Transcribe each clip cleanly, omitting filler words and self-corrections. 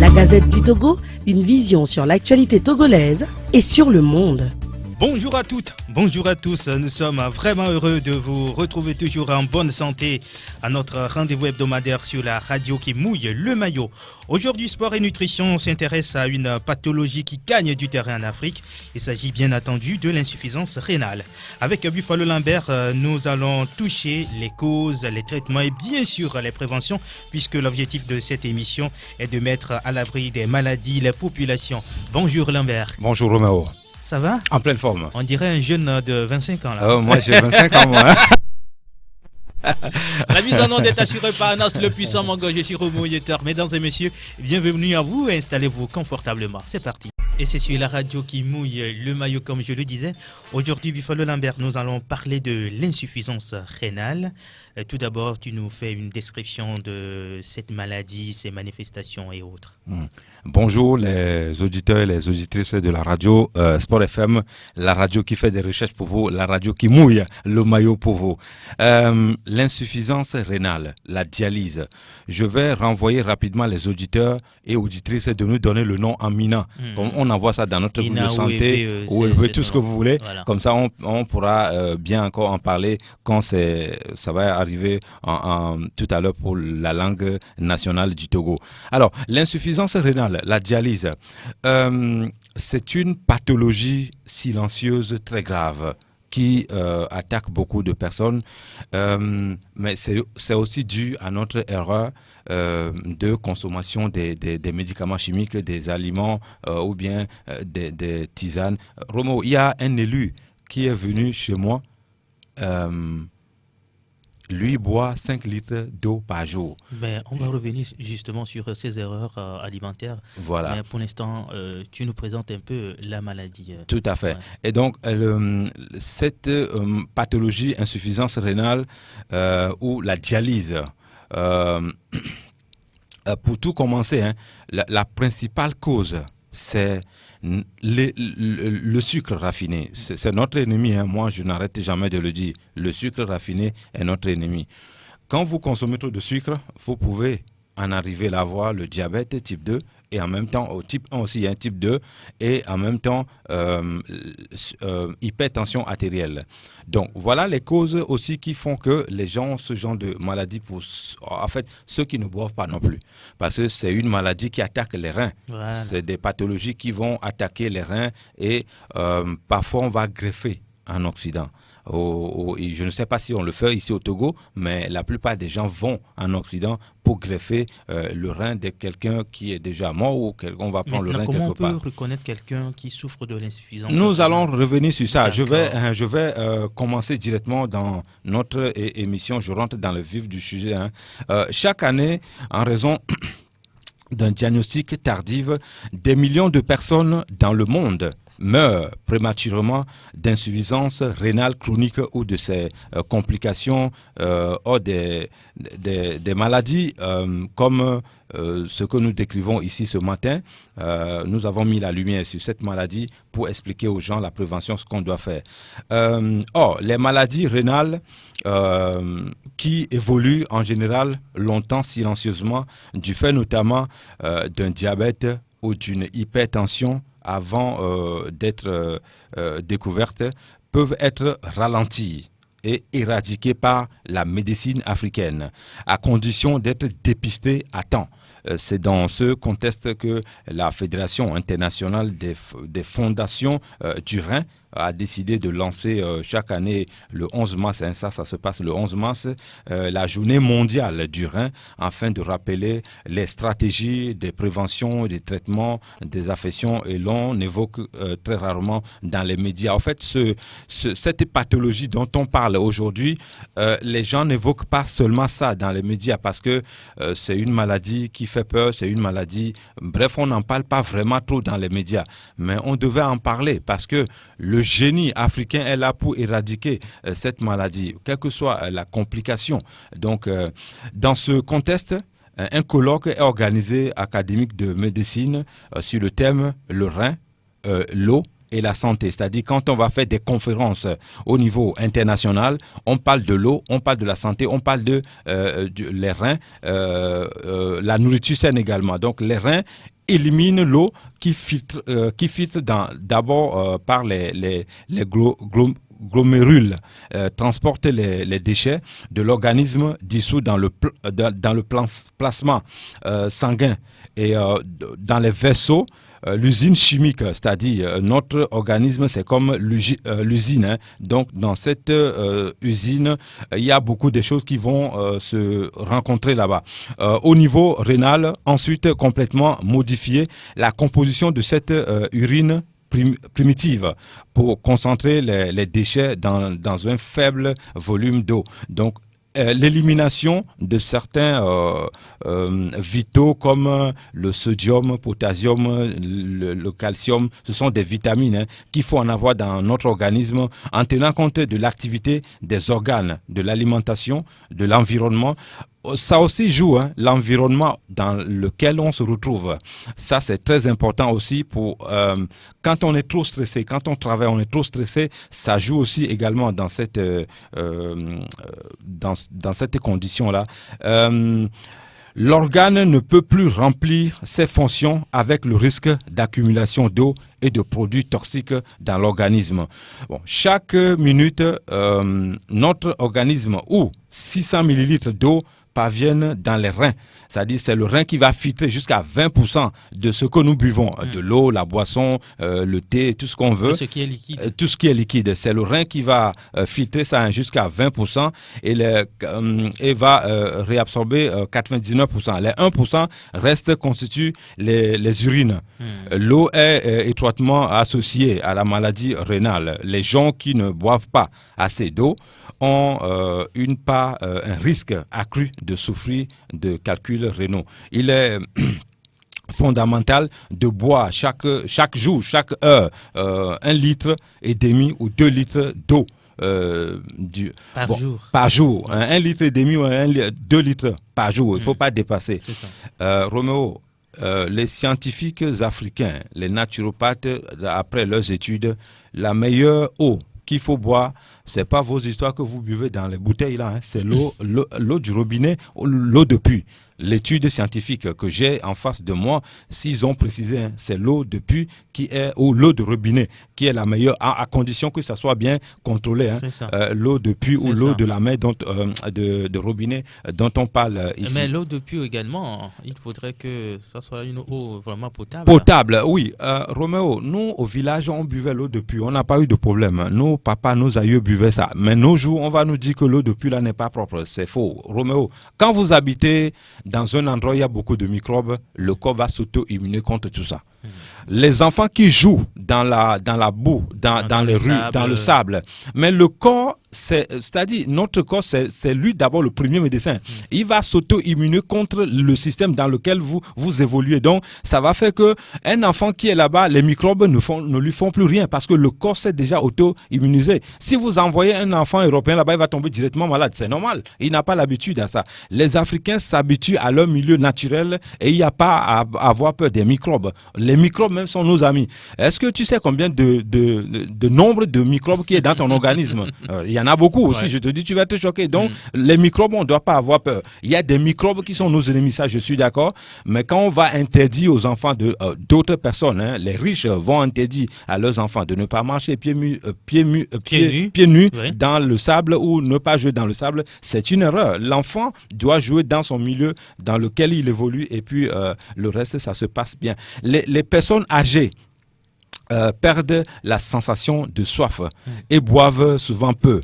La Gazette du Togo, une vision sur l'actualité togolaise et sur le monde. Bonjour à toutes, bonjour à tous. Nous sommes vraiment heureux de vous retrouver toujours en bonne santé à notre rendez-vous hebdomadaire sur la radio qui mouille le maillot. Aujourd'hui, Sport et Nutrition s'intéresse à une pathologie qui gagne du terrain en Afrique. Il s'agit bien entendu de l'insuffisance rénale. Avec Buffalo Lambert, nous allons toucher les causes, les traitements et bien sûr les préventions, puisque l'objectif de cette émission est de mettre à l'abri des maladies les populations. Bonjour Lambert. Bonjour Roméo. Ça va? En pleine forme. On dirait un jeune de 25 ans là. Oh, moi j'ai 25 ans moi. La mise en onde est assurée par Anas le puissant Mango. Je suis Romo Yeter. Mesdames et messieurs, bienvenue à vous et installez-vous confortablement. C'est parti. Et c'est sur la radio qui mouille le maillot comme je le disais. Aujourd'hui, Buffalo Lambert, nous allons parler de l'insuffisance rénale. Tout d'abord, tu nous fais une description de cette maladie, ses manifestations et autres. Bonjour les auditeurs et les auditrices de la radio Sport FM, la radio qui fait des recherches pour vous, la radio qui mouille le maillot pour vous. L'insuffisance rénale, la dialyse. Je vais renvoyer rapidement les auditeurs et auditrices de nous donner le nom en Mina. On envoie ça dans notre groupe de santé, ou tout ce que vous voulez. Voilà. Comme ça, on pourra bien encore en parler quand ça va arriver tout à l'heure pour la langue nationale du Togo. Alors, l'insuffisance rénale, la dialyse, c'est une pathologie silencieuse très grave qui attaque beaucoup de personnes, mais c'est aussi dû à notre erreur de consommation des médicaments chimiques, des aliments ou bien des tisanes. Romo, il y a un élu qui est venu chez moi. Lui boit 5 litres d'eau par jour. Ben, on va revenir justement sur ces erreurs alimentaires. Voilà. Mais pour l'instant, tu nous présentes un peu la maladie. Tout à fait. Ouais. Et donc, cette pathologie, insuffisance rénale ou la dialyse, pour tout commencer, hein, la principale cause, c'est le sucre raffiné. C'est notre ennemi, hein. Moi je n'arrête jamais de le dire, le sucre raffiné est notre ennemi. Quand vous consommez trop de sucre, vous pouvez en arriver à avoir le diabète type 2 et en même temps au type 1 aussi, un type 2 et en même temps hypertension artérielle. Donc voilà les causes aussi qui font que les gens ont ce genre de maladie, en fait ceux qui ne boivent pas non plus, parce que c'est une maladie qui attaque les reins. Voilà. C'est des pathologies qui vont attaquer les reins et parfois on va greffer en Occident. Je ne sais pas si on le fait ici au Togo, mais la plupart des gens vont en Occident pour greffer le rein de quelqu'un qui est déjà mort ou on va prendre le rein quelque part. Comment on peut reconnaître quelqu'un qui souffre de l'insuffisance? Nous allons revenir sur ça. Je vais commencer directement dans notre émission. Je rentre dans le vif du sujet. Hein. Chaque année, en raison d'un diagnostic tardif, des millions de personnes dans le monde meurent prématurément d'insuffisance rénale chronique ou de ses complications ou des maladies comme ce que nous décrivons ici ce matin. Nous avons mis la lumière sur cette maladie pour expliquer aux gens la prévention, ce qu'on doit faire. Les maladies rénales qui évoluent en général longtemps silencieusement du fait notamment d'un diabète ou d'une hypertension avant d'être découvertes, peuvent être ralenties et éradiquées par la médecine africaine, à condition d'être dépistées à temps. C'est dans ce contexte que la Fédération internationale des fondations du rein a décidé de lancer chaque année le 11 mars, hein, ça se passe le 11 mars, la journée mondiale du rein, afin de rappeler les stratégies de prévention, des traitements, des affections, et l'on évoque très rarement dans les médias. En fait, cette pathologie dont on parle aujourd'hui, les gens n'évoquent pas seulement ça dans les médias parce que c'est une maladie qui fait peur, c'est une maladie, bref, on n'en parle pas vraiment trop dans les médias, mais on devait en parler parce que le génie africain est là pour éradiquer cette maladie, quelle que soit la complication. Donc, dans ce contexte, un colloque est organisé académique de médecine sur le thème le rein, l'eau et la santé. C'est-à-dire quand on va faire des conférences au niveau international, on parle de l'eau, on parle de la santé, on parle les reins, la nourriture saine également. Donc les reins éliminent l'eau qui filtre d'abord par les glomérules, transportent les déchets de l'organisme dissous dans le plasma sanguin et dans les vaisseaux. L'usine chimique, c'est-à-dire notre organisme, c'est comme l'usine. Hein. Donc, dans cette usine, il y a beaucoup de choses qui vont se rencontrer là-bas. Au niveau rénal, ensuite, complètement modifier la composition de cette urine primitive pour concentrer les déchets dans un faible volume d'eau. Donc, l'élimination de certains vitaux comme le sodium, potassium, le calcium, ce sont des vitamines qu'il faut en avoir dans notre organisme en tenant compte de l'activité des organes, de l'alimentation, de l'environnement. Ça aussi joue, l'environnement dans lequel on se retrouve. Ça, c'est très important aussi pour quand on est trop stressé, quand on travaille, on est trop stressé, ça joue aussi également dans cette condition-là. L'organe ne peut plus remplir ses fonctions avec le risque d'accumulation d'eau et de produits toxiques dans l'organisme. Bon, chaque minute, notre organisme ou 600 millilitres d'eau parviennent dans les reins. C'est-à-dire c'est le rein qui va filtrer jusqu'à 20% de ce que nous buvons, de l'eau, la boisson, le thé, tout ce qu'on veut. Tout ce qui est liquide. Tout ce qui est liquide. C'est le rein qui va filtrer ça jusqu'à 20% et va réabsorber 99%. Les 1% restent constituent les urines. L'eau est étroitement associée à la maladie rénale. Les gens qui ne boivent pas assez d'eau ont un risque accru de souffrir de calculs rénaux. Il est fondamental de boire chaque jour, chaque heure, 1,5 litre ou 2 litres d'eau. Par jour. 1,5 litre ou 2 litres par jour. Il ne faut pas dépasser. C'est ça. Roméo, les scientifiques africains, les naturopathes, après leurs études, la meilleure eau qu'il faut boire, c'est pas vos histoires que vous buvez dans les bouteilles là, c'est l'eau du robinet, l'eau de puits. L'étude scientifique que j'ai en face de moi, s'ils ont précisé, c'est l'eau de puits ou l'eau de robinet qui est la meilleure, à condition que ça soit bien contrôlé. L'eau de puits ou l'eau de la mer de robinet dont on parle ici. Mais l'eau de puits également, il faudrait que ça soit une eau vraiment potable. Potable, oui. Roméo, nous au village, on buvait l'eau de puits, on n'a pas eu de problème. Nos papas, nos aïeux buvaient ça. Mais nos jours, on va nous dire que l'eau de puits là n'est pas propre. C'est faux. Roméo, quand vous habitez dans un endroit où il y a beaucoup de microbes, le corps va s'auto-immuner contre tout ça. Les enfants qui jouent dans la boue, dans les rues, dans le sable, mais le corps, c'est-à-dire notre corps, c'est lui d'abord le premier médecin. Il va s'auto-immuner contre le système dans lequel vous évoluez. Donc, ça va faire que un enfant qui est là-bas, les microbes ne lui font plus rien parce que le corps s'est déjà auto-immunisé. Si vous envoyez un enfant européen là-bas, il va tomber directement malade. C'est normal. Il n'a pas l'habitude à ça. Les Africains s'habituent à leur milieu naturel et il n'y a pas à avoir peur des microbes. Les microbes même sont nos amis. Est-ce que tu sais combien de nombre de microbes qui est dans ton organisme? Il y en a beaucoup aussi. Ouais. Je te dis, tu vas te choquer. Donc, les microbes, on ne doit pas avoir peur. Il y a des microbes qui sont nos ennemis, ça, je suis d'accord. Mais quand on va interdire aux enfants d'autres personnes, les riches vont interdire à leurs enfants de ne pas marcher pieds nus oui. dans le sable ou ne pas jouer dans le sable, c'est une erreur. L'enfant doit jouer dans son milieu dans lequel il évolue et puis le reste, ça se passe bien. Les personnes âgées perdent la sensation de soif et boivent souvent peu.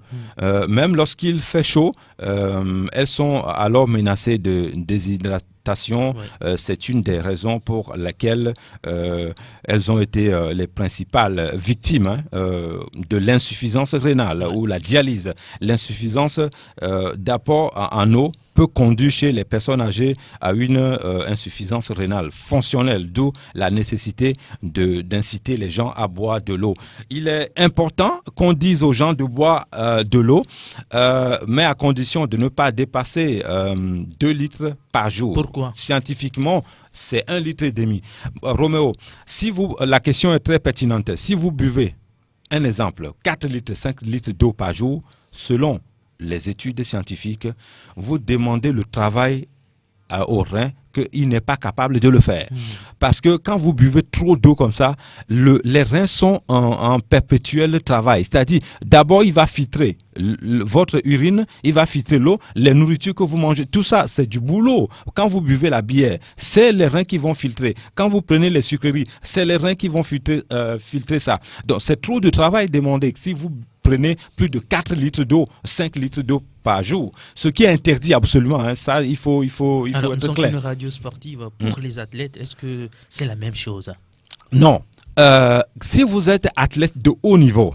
Même lorsqu'il fait chaud, elles sont alors menacées de déshydratation. Ouais. C'est une des raisons pour lesquelles elles ont été les principales victimes de l'insuffisance rénale ou la dialyse. L'insuffisance d'apport en eau peut conduire chez les personnes âgées à une insuffisance rénale fonctionnelle, d'où la nécessité d'inciter les gens à boire de l'eau. Il est important qu'on dise aux gens de boire de l'eau, mais à condition de ne pas dépasser 2 litres par jour. Pourquoi? Scientifiquement, c'est 1,5 litre. Roméo, la question est très pertinente. Si vous buvez, un exemple, 4 litres, 5 litres d'eau par jour, selon les études scientifiques, vous demandez le travail au rein qu'il n'est pas capable de le faire. Parce que quand vous buvez trop d'eau comme ça, les reins sont en perpétuel travail. C'est-à-dire, d'abord, il va filtrer votre urine, il va filtrer l'eau, les nourritures que vous mangez. Tout ça, c'est du boulot. Quand vous buvez la bière, c'est les reins qui vont filtrer. Quand vous prenez les sucreries, c'est les reins qui vont filtrer ça. Donc, c'est trop de travail demandé. Si vous prenez plus de 4 litres d'eau, 5 litres d'eau par jour, ce qui est interdit absolument, hein, ça il faut Alors, être clair. Une radio sportive pour les athlètes, est-ce que c'est la même chose? Non. Si vous êtes athlète de haut niveau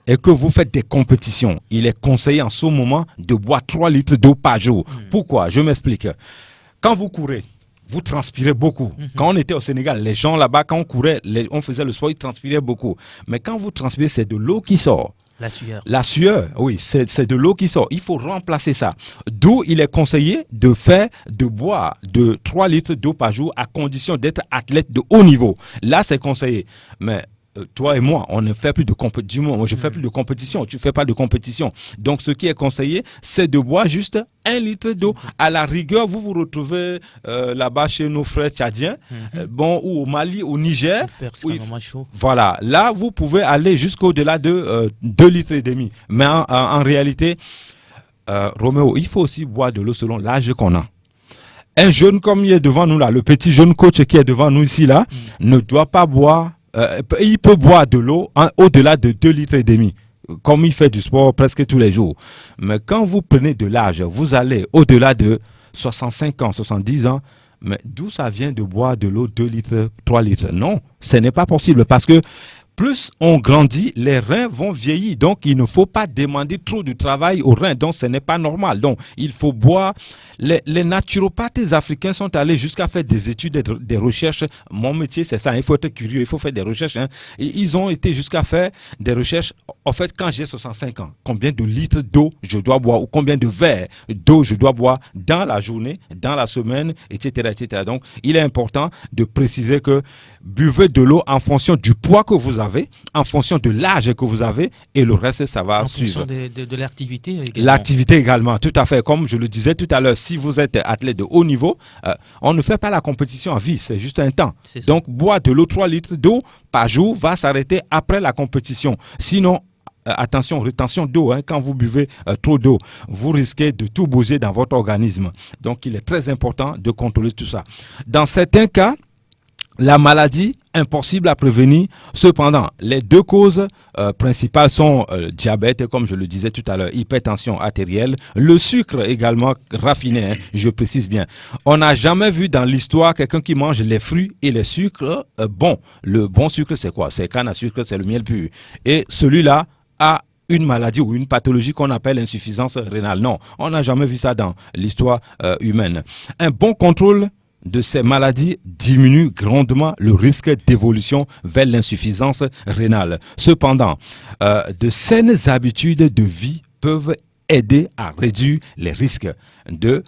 et que vous faites des compétitions, il est conseillé en ce moment de boire 3 litres d'eau par jour. Pourquoi? Je m'explique. Quand vous courez, vous transpirez beaucoup. Quand on était au Sénégal, les gens là-bas, quand on courait, on faisait le sport, ils transpiraient beaucoup. Mais quand vous transpirez, c'est de l'eau qui sort. La sueur. La sueur, oui, c'est de l'eau qui sort. Il faut remplacer ça. D'où il est conseillé de boire de 3 litres d'eau par jour à condition d'être athlète de haut niveau. Là, c'est conseillé. Mais toi et moi, on ne fait plus de compétition. Moi, je fais plus de compétition. Tu fais pas de compétition. Donc, ce qui est conseillé, c'est de boire juste 1 litre d'eau. À la rigueur, vous vous retrouvez là-bas chez nos frères tchadiens, ou au Mali, au Niger. Chaud. Voilà. Là, vous pouvez aller jusqu'au-delà de 2 litres et demi. Mais en réalité, Roméo, il faut aussi boire de l'eau selon l'âge qu'on a. Un jeune comme il est devant nous là, le petit jeune coach qui est devant nous ici là, ne doit pas boire. Il peut boire de l'eau au-delà de 2 litres et demi, comme il fait du sport presque tous les jours. Mais quand vous prenez de l'âge, vous allez au-delà de 65 ans, 70 ans, mais d'où ça vient de boire de l'eau 2 litres, 3 litres? Non, ce n'est pas possible parce que plus on grandit, les reins vont vieillir. Donc, il ne faut pas demander trop de travail aux reins. Donc, ce n'est pas normal. Donc, il faut boire. Les naturopathes africains sont allés jusqu'à faire des études, des recherches. Mon métier, c'est ça. Il faut être curieux. Il faut faire des recherches. Hein. Et ils ont été jusqu'à faire des recherches. En fait, quand j'ai 65 ans, combien de litres d'eau je dois boire ou combien de verres d'eau je dois boire dans la journée, dans la semaine, etc., etc. Donc, il est important de préciser que buvez de l'eau en fonction du poids que vous avez, en fonction de l'âge que vous avez, et le reste, ça va suivre. En fonction de l'activité également. L'activité également, tout à fait. Comme je le disais tout à l'heure, si vous êtes athlète de haut niveau, on ne fait pas la compétition à vie, c'est juste un temps. Donc, boire de l'eau, 3 litres d'eau par jour va s'arrêter après la compétition. Sinon, attention, rétention d'eau, hein, quand vous buvez trop d'eau, vous risquez de tout bouger dans votre organisme. Donc, il est très important de contrôler tout ça. Dans certains cas, la maladie, impossible à prévenir. Cependant, les 2 causes principales sont diabète, comme je le disais tout à l'heure, hypertension artérielle, le sucre également raffiné, hein, je précise bien. On n'a jamais vu dans l'histoire quelqu'un qui mange les fruits et les sucres bons. Le bon sucre, c'est quoi? C'est canne à sucre, c'est le miel pur. Et celui-là a une maladie ou une pathologie qu'on appelle insuffisance rénale. Non, on n'a jamais vu ça dans l'histoire humaine. Un bon contrôle de ces maladies diminue grandement le risque d'évolution vers l'insuffisance rénale. Cependant, de saines habitudes de vie peuvent aider à réduire les risques de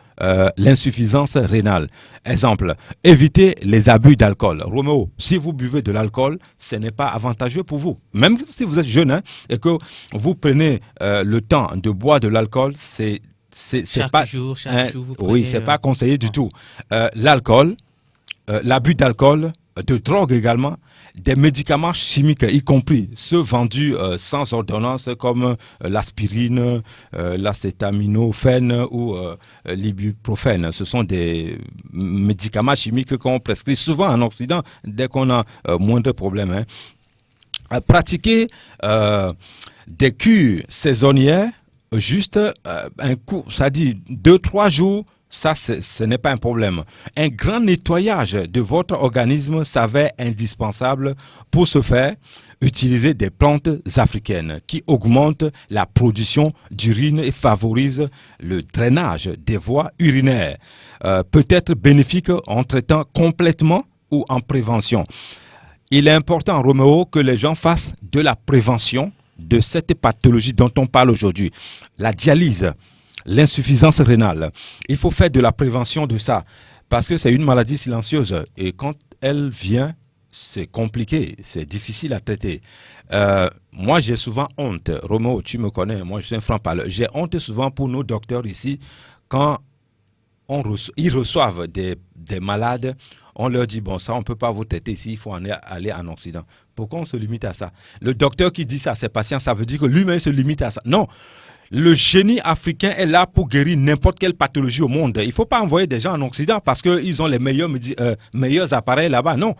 l'insuffisance rénale. Exemple, évitez les abus d'alcool. Roméo, si vous buvez de l'alcool, ce n'est pas avantageux pour vous. Même si vous êtes jeune, hein, et que vous prenez le temps de boire de l'alcool, chaque jour, vous prenez, oui, c'est pas conseillé du tout. L'alcool, l'abus d'alcool, de drogue également, des médicaments chimiques, y compris ceux vendus sans ordonnance comme l'aspirine, l'acétaminophène ou l'ibuprofène. Ce sont des médicaments chimiques qu'on prescrit souvent en Occident dès qu'on a moindre problème. Hein. Pratiquer des cures saisonnières, juste un coup, ça dit 2-3 jours Ça, ce n'est pas un problème. Un grand nettoyage de votre organisme s'avère indispensable. Pour ce faire, utilisez des plantes africaines qui augmentent la production d'urine et favorisent le drainage des voies urinaires. Peut être bénéfique en traitant complètement ou en prévention. Il est important, Roméo, que les gens fassent de la prévention de cette pathologie dont on parle aujourd'hui. La dialyse, l'insuffisance rénale. Il faut faire de la prévention de ça parce que c'est une maladie silencieuse et quand elle vient, c'est compliqué, c'est difficile à traiter. Moi, j'ai souvent honte. Roméo, tu me connais, moi je suis un franc-parleur. J'ai honte souvent pour nos docteurs ici quand ils reçoivent des malades. On leur dit, bon, ça, on ne peut pas vous traiter ici, il faut aller en Occident. Pourquoi on se limite à ça? Le docteur qui dit ça à ses patients, ça veut dire que lui-même se limite à ça. Non. Le génie africain est là pour guérir n'importe quelle pathologie au monde. Il ne faut pas envoyer des gens en Occident parce qu'ils ont les meilleurs appareils là-bas. Non.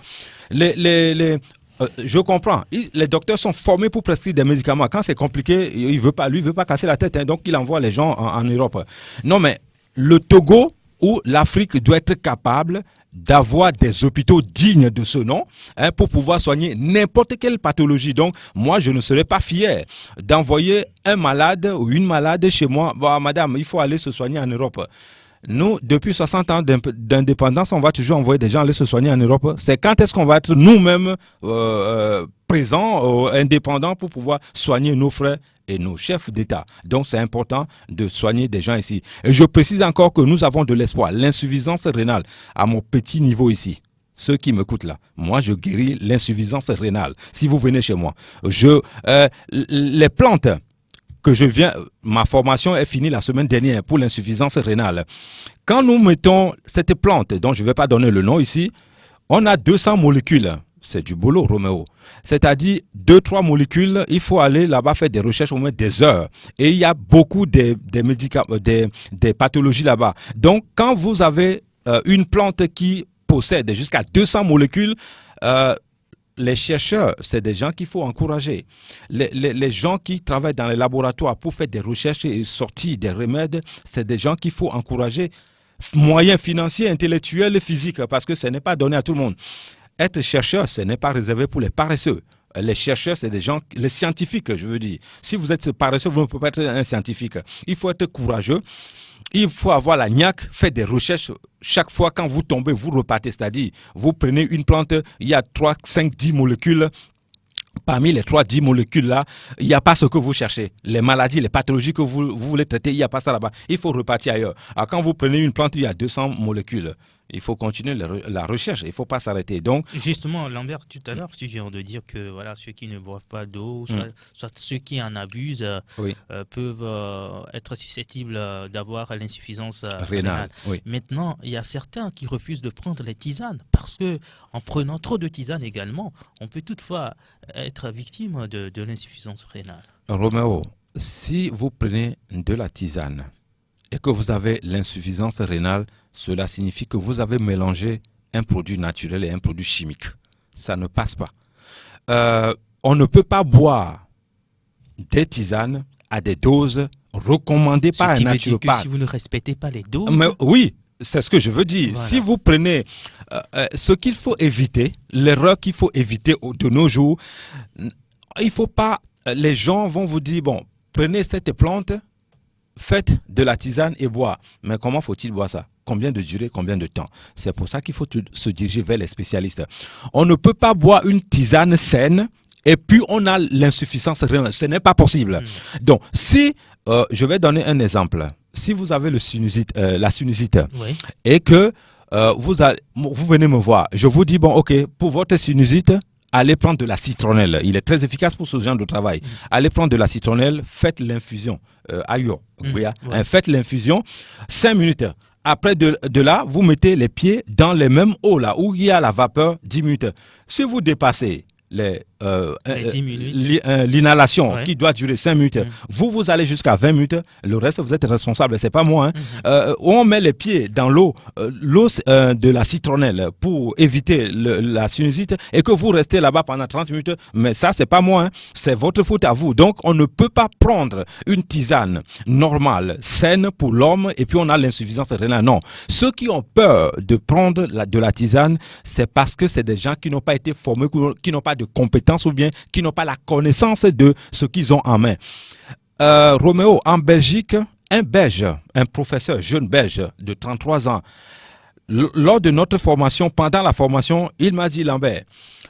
Je comprends. Les docteurs sont formés pour prescrire des médicaments. Quand c'est compliqué, lui, il veut pas casser la tête. Hein, donc, il envoie les gens en Europe. Non, mais le Togo ou l'Afrique doit être capable d'avoir des hôpitaux dignes de ce nom pour pouvoir soigner n'importe quelle pathologie. Donc, moi, je ne serais pas fier d'envoyer un malade ou une malade chez moi. Bon, madame, il faut aller se soigner en Europe. Nous, depuis 60 ans d'indépendance, on va toujours envoyer des gens aller se soigner en Europe. C'est quand est-ce qu'on va être nous-mêmes présents, indépendants pour pouvoir soigner nos frères et nos chefs d'État. Donc, c'est important de soigner des gens ici. Et je précise encore que nous avons de l'espoir. L'insuffisance rénale, à mon petit niveau ici, ceux qui m'écoutent là, moi, je guéris l'insuffisance rénale. Si vous venez chez moi, les plantes que je viens, ma formation est finie la semaine dernière pour l'insuffisance rénale. Quand nous mettons cette plante, dont je ne vais pas donner le nom ici, on a 200 molécules. C'est du boulot, Roméo. C'est-à-dire 2-3 molécules, il faut aller là-bas faire des recherches au moins des heures. Et il y a beaucoup des pathologies là-bas. Donc, quand vous avez une plante qui possède jusqu'à 200 molécules, les chercheurs, c'est des gens qu'il faut encourager. Les gens qui travaillent dans les laboratoires pour faire des recherches et sortir des remèdes, c'est des gens qu'il faut encourager. Moyens financiers, intellectuels, physiques, parce que ce n'est pas donné à tout le monde. Être chercheur, ce n'est pas réservé pour les paresseux. Les chercheurs, c'est des gens, les scientifiques, je veux dire. Si vous êtes paresseux, vous ne pouvez pas être un scientifique. Il faut être courageux. Il faut avoir la niaque, faire des recherches. Chaque fois, quand vous tombez, vous repartez. C'est-à-dire, vous prenez une plante, il y a 3, 5, 10 molécules. Parmi les 3-10 molécules-là, il n'y a pas ce que vous cherchez. Les maladies, les pathologies que vous voulez traiter, il n'y a pas ça là-bas. Il faut repartir ailleurs. Alors, quand vous prenez une plante, il y a 200 molécules. Il faut continuer la recherche. Il ne faut pas s'arrêter. Donc, justement, Lambert, tout à l'heure, tu viens de dire que voilà, ceux qui ne boivent pas d'eau, soit ceux qui en abusent, peuvent être susceptibles d'avoir l'insuffisance rénale. Oui. Maintenant, il y a certains qui refusent de prendre les tisanes parce que en prenant trop de tisanes également, on peut toutefois être victime de l'insuffisance rénale. Roméo, si vous prenez de la tisane et que vous avez l'insuffisance rénale, cela signifie que vous avez mélangé un produit naturel et un produit chimique. Ça ne passe pas. On ne peut pas boire des tisanes à des doses recommandées par un naturopathe. Ce qui veut dire que si vous ne respectez pas les doses... Mais, oui, c'est ce que je veux dire. Voilà. Si vous prenez ce qu'il faut éviter, l'erreur qu'il faut éviter de nos jours, il faut pas... Les gens vont vous dire, bon, prenez cette plante, faites de la tisane et boire. Mais comment faut-il boire ça? Combien de durée, combien de temps? C'est pour ça qu'il faut se diriger vers les spécialistes. On ne peut pas boire une tisane saine et puis on a l'insuffisance rénale. Ce n'est pas possible. Donc, si, je vais donner un exemple. Si vous avez la sinusite et que vous venez me voir, je vous dis, bon, ok, pour votre sinusite, allez prendre de la citronnelle. Il est très efficace pour ce genre de travail. Allez prendre de la citronnelle, faites l'infusion. Faites l'infusion 5 minutes. Après de là, vous mettez les pieds dans les mêmes eaux là où il y a la vapeur 10 minutes. Si vous dépassez les l'inhalation Ouais. qui doit durer 5 minutes, vous allez jusqu'à 20 minutes, le reste vous êtes responsable, c'est pas moi. On met les pieds dans l'eau de la citronnelle pour éviter la sinusite et que vous restez là-bas pendant 30 minutes, mais ça c'est pas moi, c'est votre faute à vous. Donc on ne peut pas prendre une tisane normale, saine pour l'homme et puis on a l'insuffisance rénale. Non, ceux qui ont peur de prendre de la tisane, c'est parce que c'est des gens qui n'ont pas été formés, qui n'ont pas de compétences ou bien qui n'ont pas la connaissance de ce qu'ils ont en main. Roméo, en Belgique, un professeur jeune belge de 33 ans, lors de notre formation, pendant la formation, il m'a dit, Lambert,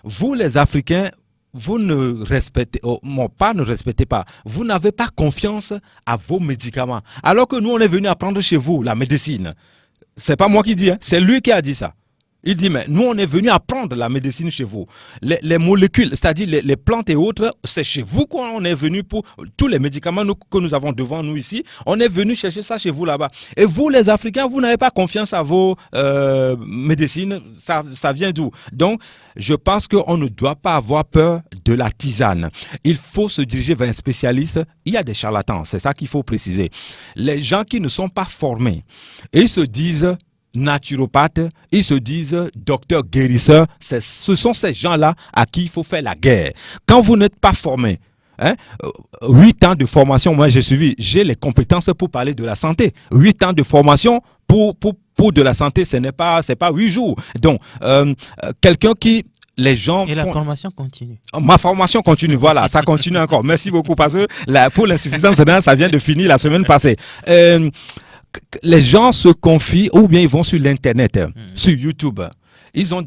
vous les Africains, vous ne respectez pas, vous n'avez pas confiance à vos médicaments. Alors que nous, on est venu apprendre chez vous la médecine. C'est pas moi qui dis, c'est lui qui a dit ça. Il dit, mais nous, on est venu apprendre la médecine chez vous. Les molécules, c'est-à-dire les plantes et autres, c'est chez vous qu'on est venu pour tous les médicaments que nous avons devant nous ici. On est venu chercher ça chez vous là-bas. Et vous, les Africains, vous n'avez pas confiance à vos médecines. Ça vient d'où? Donc, je pense qu'on ne doit pas avoir peur de la tisane. Il faut se diriger vers un spécialiste. Il y a des charlatans, c'est ça qu'il faut préciser. Les gens qui ne sont pas formés, ils se disent naturopathes, ils se disent docteurs guérisseurs, ce sont ces gens-là à qui il faut faire la guerre. Quand vous n'êtes pas formé, 8 ans de formation, moi j'ai suivi, j'ai les compétences pour parler de la santé. 8 ans de formation pour de la santé, c'est pas 8 jours. Donc, quelqu'un qui... Les gens et la formation continue. Ma formation continue, voilà, ça continue encore. Merci beaucoup parce que pour l'insuffisance rénale, ça vient de finir la semaine passée. Les gens se confient ou bien ils vont sur l'internet, sur YouTube. Ils ont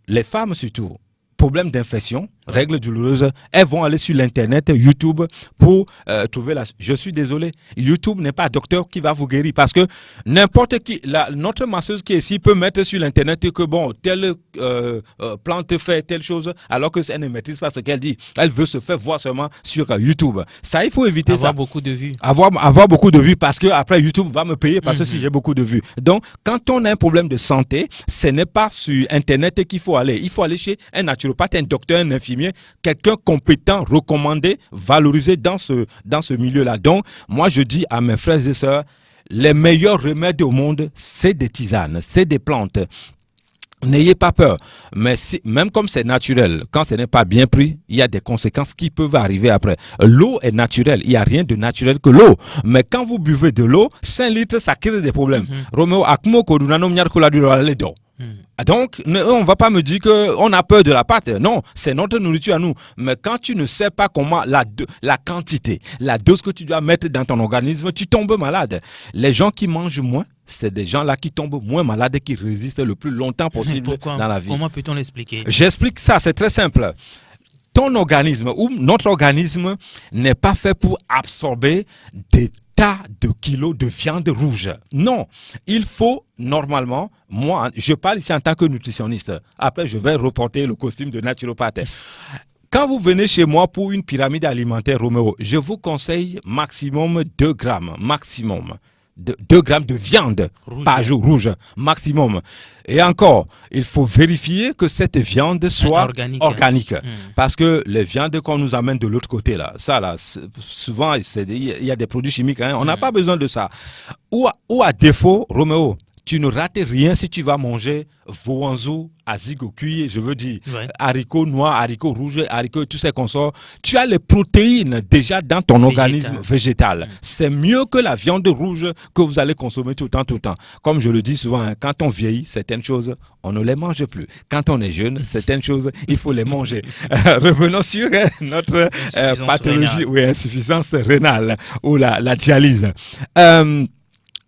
les femmes surtout, problèmes d'infection, règles douloureuses, elles vont aller sur l'internet, YouTube, pour trouver Je suis désolé, YouTube n'est pas un docteur qui va vous guérir parce que n'importe qui, notre masseuse qui est ici peut mettre sur l'internet que bon, telle plante fait telle chose alors que elle ne maîtrise pas ce qu'elle dit. Elle veut se faire voir seulement sur YouTube. Ça, il faut éviter ça. Beaucoup de vues. Avoir beaucoup de vues parce que après YouTube va me payer parce que si j'ai beaucoup de vues. Donc, quand on a un problème de santé, ce n'est pas sur internet qu'il faut aller. Il faut aller chez un naturopathe, un docteur, un infirmier, quelqu'un compétent, recommandé, valorisé dans ce milieu-là. Donc, moi, je dis à mes frères et sœurs, les meilleurs remèdes au monde, c'est des tisanes, c'est des plantes. N'ayez pas peur, mais même comme c'est naturel, quand ce n'est pas bien pris, il y a des conséquences qui peuvent arriver après. L'eau est naturelle, il n'y a rien de naturel que l'eau. Mais quand vous buvez de l'eau, 5 litres, ça crée des problèmes. Roméo, donc, on ne va pas me dire qu'on a peur de la pâte. Non, c'est notre nourriture à nous. Mais quand tu ne sais pas comment la quantité, la dose que tu dois mettre dans ton organisme, tu tombes malade. Les gens qui mangent moins, c'est des gens-là qui tombent moins malades et qui résistent le plus longtemps possible dans la vie. Comment peut-on l'expliquer? J'explique ça, c'est très simple. Ton organisme ou notre organisme n'est pas fait pour absorber des tas de kilos de viande rouge. Non, il faut normalement, moi, je parle ici en tant que nutritionniste. Après, je vais reporter le costume de naturopathe. Quand vous venez chez moi pour une pyramide alimentaire, Roméo, je vous conseille maximum 2 grammes, maximum. 2 grammes de viande par jour, rouge, maximum. Et encore, il faut vérifier que cette viande soit organique. Parce que les viandes qu'on nous amène de l'autre côté, là, ça, là, souvent, il y a des produits chimiques. Hein, on n'a pas besoin de ça. Ou à défaut, Roméo, tu ne rates rien si tu vas manger voanzou, azigo cuit, je veux dire haricots noirs, haricots rouges, haricots tous ces consorts. Tu as les protéines déjà dans ton organisme végétal. C'est mieux que la viande rouge que vous allez consommer tout le temps. Comme je le dis souvent, hein, quand on vieillit, certaines choses, on ne les mange plus. Quand on est jeune, certaines choses, il faut les manger. Revenons sur notre pathologie, insuffisance rénale ou la dialyse.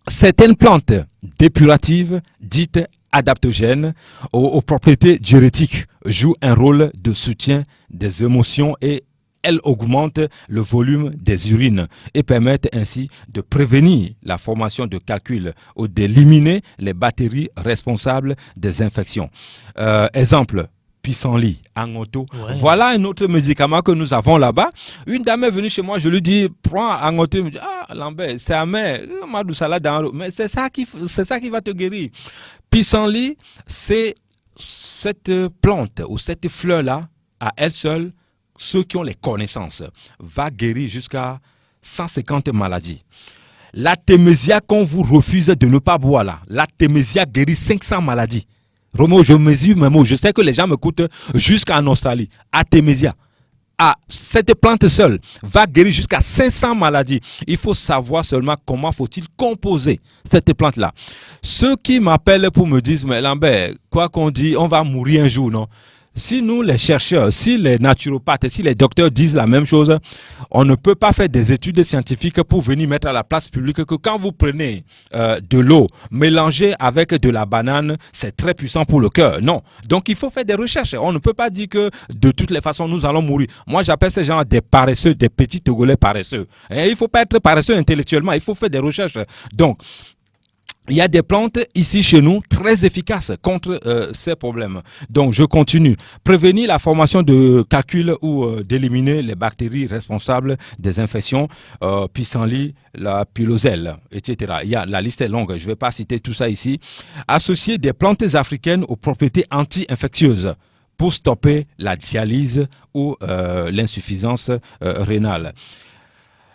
Certaines plantes dépuratives, dites adaptogènes, aux propriétés diurétiques, jouent un rôle de soutien des émotions et elles augmentent le volume des urines et permettent ainsi de prévenir la formation de calculs ou d'éliminer les bactéries responsables des infections. Exemple, pissenlit, angoto. Voilà un autre médicament que nous avons là-bas. Une dame est venue chez moi, je lui dis, prends angoto. Elle me dit, ah, Lambert, c'est amer. Mais c'est ça qui va te guérir. Pissenlit, c'est cette plante ou cette fleur-là, à elle seule, ceux qui ont les connaissances, va guérir jusqu'à 150 maladies. L'artémisia qu'on vous refuse de ne pas boire là, l'artémisia guérit 500 maladies. Roméo, je mesure mes mots, je sais que les gens m'écoutent jusqu'en Australie. Artémisia. Cette plante seule va guérir jusqu'à 500 maladies. Il faut savoir seulement comment faut-il composer cette plante-là. Ceux qui m'appellent pour me dire, mais Lambert, quoi qu'on dit, on va mourir un jour, non? Si nous, les chercheurs, si les naturopathes, si les docteurs disent la même chose, on ne peut pas faire des études scientifiques pour venir mettre à la place publique que quand vous prenez de l'eau mélangée avec de la banane, c'est très puissant pour le cœur. Non. Donc, il faut faire des recherches. On ne peut pas dire que de toutes les façons, nous allons mourir. Moi, j'appelle ces gens des paresseux, des petits Togolais paresseux. Et il ne faut pas être paresseux intellectuellement. Il faut faire des recherches. Donc, il y a des plantes ici chez nous très efficaces contre ces problèmes. Donc, je continue. Prévenir la formation de calculs ou d'éliminer les bactéries responsables des infections, pissenlit, la piloselle, etc. La liste est longue, je ne vais pas citer tout ça ici. Associer des plantes africaines aux propriétés anti-infectieuses pour stopper la dialyse ou l'insuffisance rénale.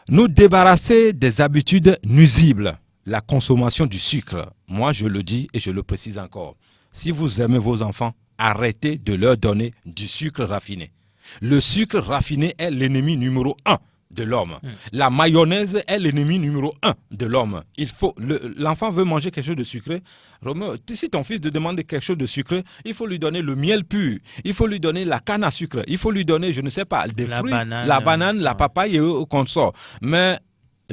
Nous débarrasser des habitudes nuisibles. La consommation du sucre, moi je le dis et je le précise encore. Si vous aimez vos enfants, arrêtez de leur donner du sucre raffiné. Le sucre raffiné est l'ennemi numéro 1 de l'homme. La mayonnaise est l'ennemi numéro 1 de l'homme. L'enfant veut manger quelque chose de sucré. Romain, si ton fils te demande quelque chose de sucré, il faut lui donner le miel pur. Il faut lui donner la canne à sucre. Il faut lui donner, je ne sais pas, des fruits, la banane, la papaye et qu'on sort. Mais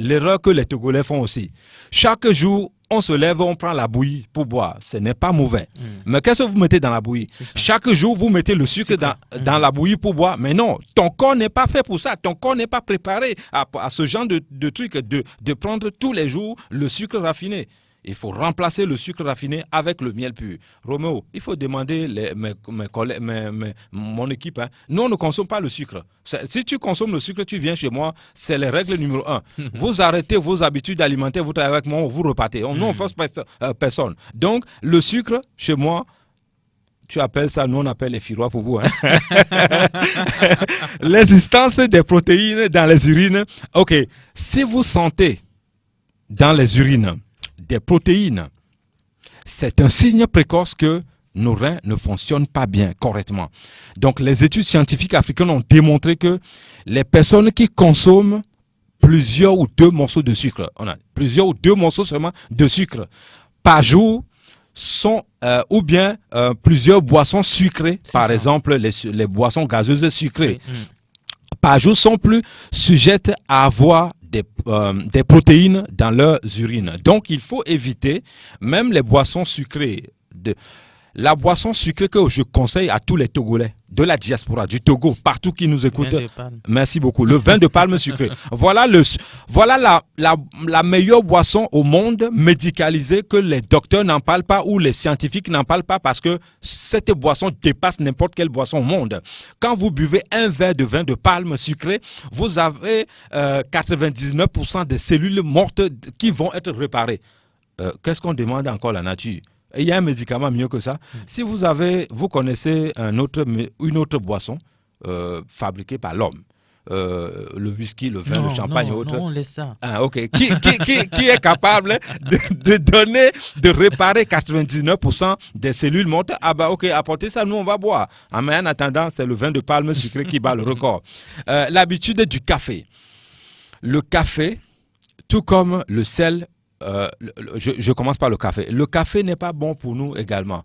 l'erreur que les Togolais font aussi. Chaque jour, on se lève, on prend la bouillie pour boire. Ce n'est pas mauvais. Mais qu'est-ce que vous mettez dans la bouillie? Chaque jour, vous mettez le sucre dans la bouillie pour boire. Mais non, ton corps n'est pas fait pour ça. Ton corps n'est pas préparé à ce genre de truc, de prendre tous les jours le sucre raffiné. Il faut remplacer le sucre raffiné avec le miel pur. Roméo, il faut demander mon équipe. Hein. Nous, on ne consomme pas le sucre. Si tu consommes le sucre, tu viens chez moi, c'est les règles numéro 1. Vous arrêtez vos habitudes alimentaires, vous travaillez avec moi, vous repartez. Nous, on ne force personne. Donc, le sucre, chez moi, tu appelles ça, nous on appelle les firoirs pour vous. Hein. L'existence des protéines dans les urines. Ok, si vous sentez dans les urines des protéines, c'est un signe précoce que nos reins ne fonctionnent pas bien, correctement. Donc, les études scientifiques africaines ont démontré que les personnes qui consomment plusieurs ou 2 morceaux de sucre, on a plusieurs ou 2 morceaux seulement de sucre par jour, sont ou bien plusieurs boissons sucrées, par exemple les boissons gazeuses sucrées, par jour sont plus sujettes à avoir des protéines dans leurs urines. Donc, il faut éviter même les boissons sucrées. La boisson sucrée que je conseille à tous les Togolais de la diaspora, du Togo, partout qui nous écoutent. Merci beaucoup. Le vin de palme sucré. Voilà la meilleure boisson au monde médicalisée que les docteurs n'en parlent pas ou les scientifiques n'en parlent pas parce que cette boisson dépasse n'importe quelle boisson au monde. Quand vous buvez un verre de vin de palme sucré, vous avez 99% des cellules mortes qui vont être réparées. Qu'est-ce qu'on demande encore à la nature? Il y a un médicament mieux que ça. Si vous connaissez une autre boisson fabriquée par l'homme, le whisky, le vin, le champagne et autres. Non, laisse ça. Ah, ok. Qui est capable de réparer 99% des cellules mortes? Ah bah ok, apportez ça, nous on va boire. Mais en attendant, c'est le vin de palme sucré qui bat le record. L'habitude du café. Le café, tout comme le sel, je commence par le café. Le café n'est pas bon pour nous également.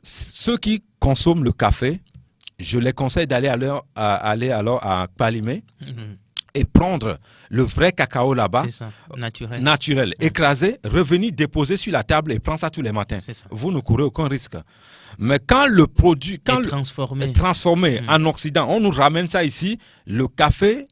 Ceux qui consomment le café, je les conseille d'aller alors à Palimé et prendre le vrai cacao là-bas, naturel, écrasé, revenir déposer sur la table et prendre ça tous les matins. Vous ne courez aucun risque. Mais quand le produit est transformé en Occident, on nous ramène ça ici, le café...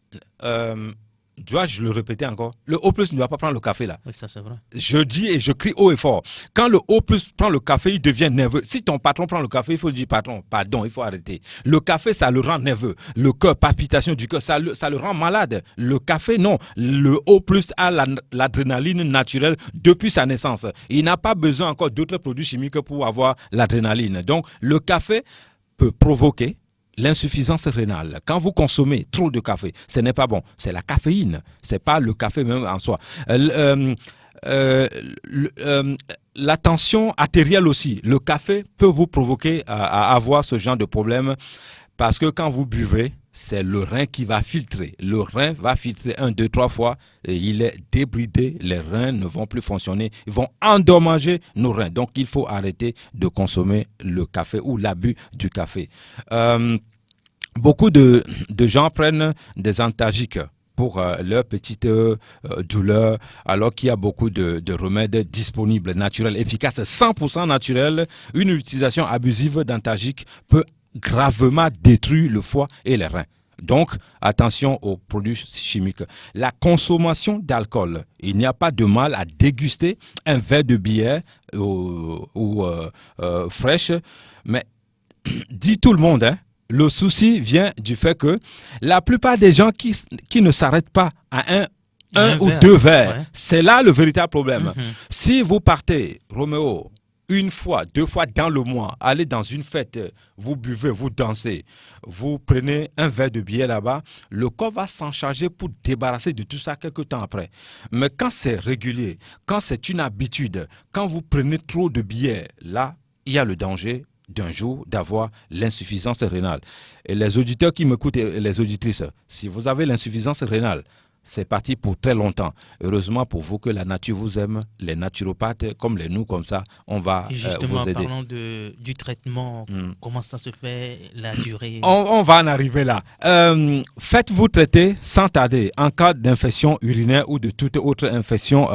dois-je le répéter encore? Le O+ ne doit pas prendre le café là. Oui, ça c'est vrai. Je dis et je crie haut et fort. Quand le O+ prend le café, il devient nerveux. Si ton patron prend le café, il faut lui dire patron, pardon, il faut arrêter. Le café, ça le rend nerveux. Le cœur, palpitation du cœur, ça le rend malade. Le café, non. Le O+ a l'adrénaline naturelle depuis sa naissance. Il n'a pas besoin encore d'autres produits chimiques pour avoir l'adrénaline. Donc, le café peut provoquer l'insuffisance rénale. Quand vous consommez trop de café, ce n'est pas bon. C'est la caféine. C'est pas le café même en soi. La tension artérielle aussi. Le café peut vous provoquer à avoir ce genre de problème parce que quand vous buvez, c'est le rein qui va filtrer. Le rein va filtrer 1, 2, 3 fois et il est débridé. Les reins ne vont plus fonctionner. Ils vont endommager nos reins. Donc, il faut arrêter de consommer le café ou l'abus du café. Beaucoup de gens prennent des antalgiques pour leur petite douleur, alors qu'il y a beaucoup de remèdes disponibles, naturels, efficaces, 100% naturels. Une utilisation abusive d'antalgiques peut gravement détruire le foie et les reins. Donc, attention aux produits chimiques. La consommation d'alcool. Il n'y a pas de mal à déguster un verre de bière ou fraîche, mais dit tout le monde, hein, le souci vient du fait que la plupart des gens qui ne s'arrêtent pas à un ou deux verres, c'est là le véritable problème. Si vous partez, Roméo, 1 fois, 2 fois dans le mois, allez dans une fête, vous buvez, vous dansez, vous prenez un verre de bière là-bas, le corps va s'en charger pour débarrasser de tout ça quelques temps après. Mais quand c'est régulier, quand c'est une habitude, quand vous prenez trop de bière, là, il y a le danger d'un jour d'avoir l'insuffisance rénale. Et les auditeurs qui m'écoutent et les auditrices, si vous avez l'insuffisance rénale, c'est parti pour très longtemps. Heureusement pour vous que la nature vous aime, les naturopathes comme les nous, comme ça, on va justement, vous aider. Parlons du traitement, comment ça se fait, la durée. On va en arriver là. Faites-vous traiter sans tarder en cas d'infection urinaire ou de toute autre infection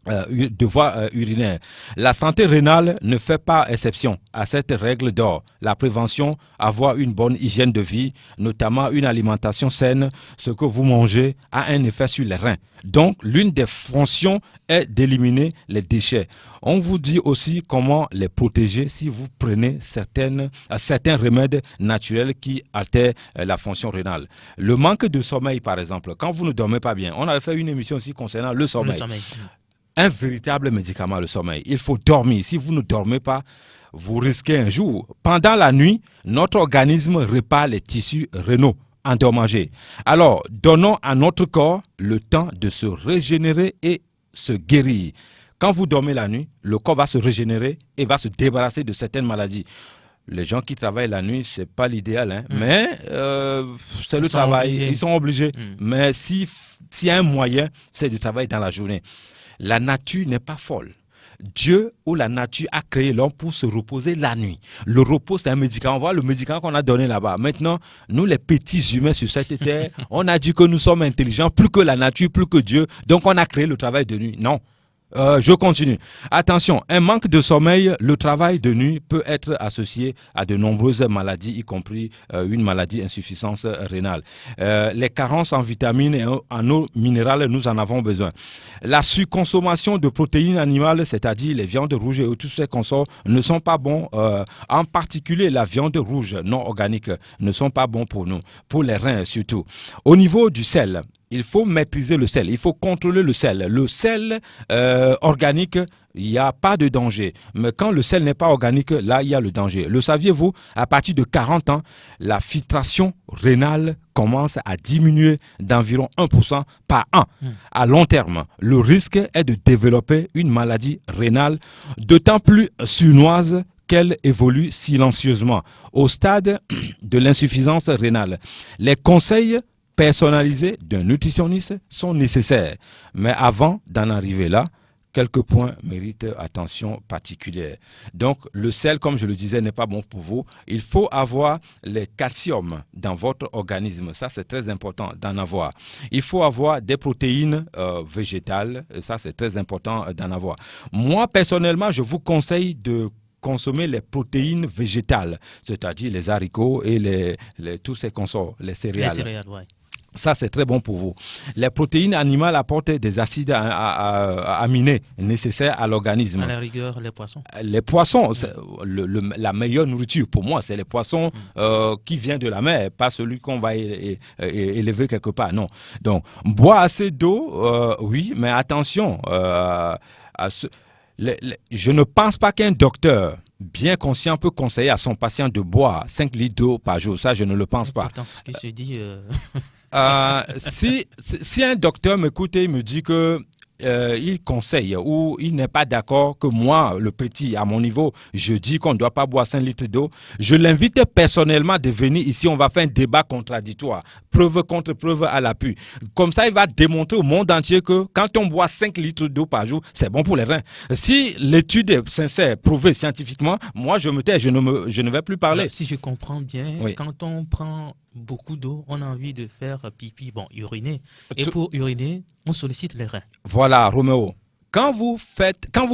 de voie urinaire. La santé rénale ne fait pas exception à cette règle d'or. La prévention, avoir une bonne hygiène de vie, notamment une alimentation saine, ce que vous mangez a un effet sur les reins. Donc, l'une des fonctions est d'éliminer les déchets. On vous dit aussi comment les protéger si vous prenez certains remèdes naturels qui altèrent la fonction rénale. Le manque de sommeil, par exemple, quand vous ne dormez pas bien, on avait fait une émission aussi concernant le sommeil. Un véritable médicament, le sommeil. Il faut dormir. Si vous ne dormez pas, vous risquez un jour. Pendant la nuit, notre organisme répare les tissus rénaux endommagés. Alors, donnons à notre corps le temps de se régénérer et se guérir. Quand vous dormez la nuit, le corps va se régénérer et va se débarrasser de certaines maladies. Les gens qui travaillent la nuit, ce n'est pas l'idéal, hein, mais c'est le travail. Ils sont obligés. Mais s'il y a un moyen, c'est de travailler dans la journée. La nature n'est pas folle. Dieu ou la nature a créé l'homme pour se reposer la nuit. Le repos, c'est un médicament. Voilà le médicament qu'on a donné là-bas. Maintenant, nous, les petits humains sur cette terre, on a dit que nous sommes intelligents, plus que la nature, plus que Dieu. Donc, on a créé le travail de nuit. Non. Je continue. Attention, un manque de sommeil, le travail de nuit peut être associé à de nombreuses maladies, y compris une maladie insuffisance rénale. Les carences en vitamines et en eau minérale, nous en avons besoin. La surconsommation de protéines animales, c'est-à-dire les viandes rouges et tous ces consorts, ne sont pas bons. En particulier, la viande rouge non organique ne sont pas bons pour nous, pour les reins surtout. Au niveau du sel, il faut maîtriser le sel, il faut contrôler le sel. Le sel organique, il n'y a pas de danger. Mais quand le sel n'est pas organique, là, il y a le danger. Le saviez-vous, à partir de 40 ans, la filtration rénale commence à diminuer d'environ 1% par an. À long terme, le risque est de développer une maladie rénale, d'autant plus sournoise qu'elle évolue silencieusement. Au stade de l'insuffisance rénale, les conseils personnalisés d'un nutritionniste sont nécessaires. Mais avant d'en arriver là, quelques points méritent attention particulière. Donc, le sel, comme je le disais, n'est pas bon pour vous. Il faut avoir le calcium dans votre organisme. Ça, c'est très important d'en avoir. Il faut avoir des protéines végétales. Ça, c'est très important d'en avoir. Moi, personnellement, je vous conseille de consommer les protéines végétales, c'est-à-dire les haricots et tous ces consorts, les céréales. Les céréales, ouais. Ça, c'est très bon pour vous. Les protéines animales apportent des acides aminés nécessaires à l'organisme. À la rigueur, les poissons. Les poissons, la meilleure nourriture pour moi, c'est les poissons qui viennent de la mer, pas celui qu'on va élever quelque part. Non. Donc, boire assez d'eau, oui, mais attention je ne pense pas qu'un docteur bien conscient peut conseiller à son patient de boire 5 litres d'eau par jour. Ça, je ne le pense pas. Pourtant, ce qui se dit... Si un docteur m'écoute et me dit que il conseille ou il n'est pas d'accord que moi, le petit, à mon niveau, je dis qu'on ne doit pas boire 5 litres d'eau, je l'invite personnellement de venir ici, on va faire un débat contradictoire, preuve contre preuve à l'appui. Comme ça, il va démontrer au monde entier que quand on boit 5 litres d'eau par jour, c'est bon pour les reins. Si l'étude est sincère, prouvée scientifiquement, moi je me tais, je ne vais plus parler. Alors, si je comprends bien, oui. Quand on prend beaucoup d'eau, on a envie de faire pipi, uriner. Et pour uriner, on sollicite les reins. Voilà, Roméo. Quand vous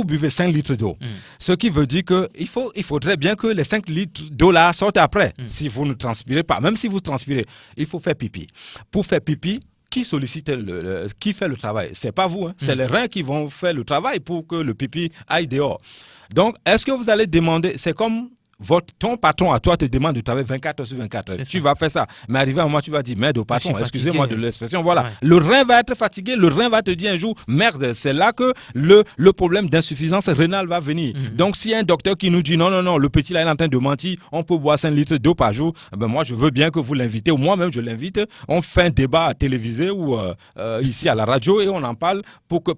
buvez 5 litres d'eau, ce qui veut dire qu'il faudrait bien que les 5 litres d'eau là sortent après. Si vous ne transpirez pas, même si vous transpirez, il faut faire pipi. Pour faire pipi, qui sollicite qui fait le travail? C'est pas vous, hein. C'est les reins qui vont faire le travail pour que le pipi aille dehors. Donc, est-ce que vous allez demander, c'est comme ton patron à toi te demande de travailler 24 heures sur 24 heures. Tu vas faire ça. Mais arrivé à un moment, tu vas dire merde au patron, excusez-moi de l'expression. Voilà. Ouais. Le rein va être fatigué, le rein va te dire un jour merde. C'est là que le problème d'insuffisance rénale va venir. Donc, s'il y a un docteur qui nous dit non, le petit là il est en train de mentir, on peut boire 5 litres d'eau par jour, ben moi je veux bien que vous l'invitez, ou moi-même je l'invite. On fait un débat télévisé ou ici à la radio et on en parle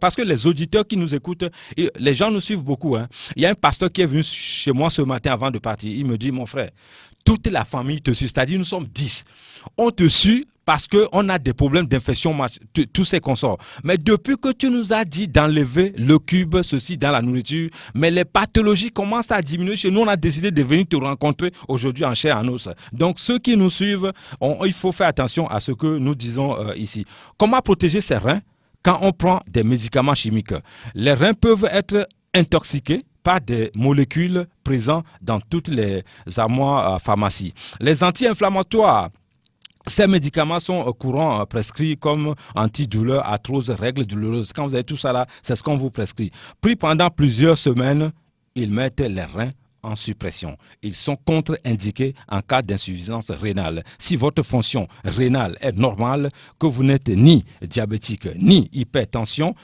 parce que les auditeurs qui nous écoutent, les gens nous suivent beaucoup. Hein. Il y a un pasteur qui est venu chez moi ce matin avant de partir. Il me dit, mon frère, toute la famille te suit, c'est-à-dire nous sommes 10. On te suit parce qu'on a des problèmes d'infection, tous ces consorts. Mais depuis que tu nous as dit d'enlever le cube, ceci dans la nourriture, mais les pathologies commencent à diminuer chez nous, on a décidé de venir te rencontrer aujourd'hui en chair en os. Donc ceux qui nous suivent, il faut faire attention à ce que nous disons ici. Comment protéger ces reins quand on prend des médicaments chimiques? Les reins peuvent être intoxiqués par des molécules présentes dans toutes les armoires pharmacies. Les anti-inflammatoires, ces médicaments sont courants prescrits comme antidouleurs, arthrose, règles douloureuses. Quand vous avez tout ça là, c'est ce qu'on vous prescrit. Puis pendant plusieurs semaines, ils mettent les reins en suppression. Ils sont contre-indiqués en cas d'insuffisance rénale. Si votre fonction rénale est normale, que vous n'êtes ni diabétique, ni hypertendu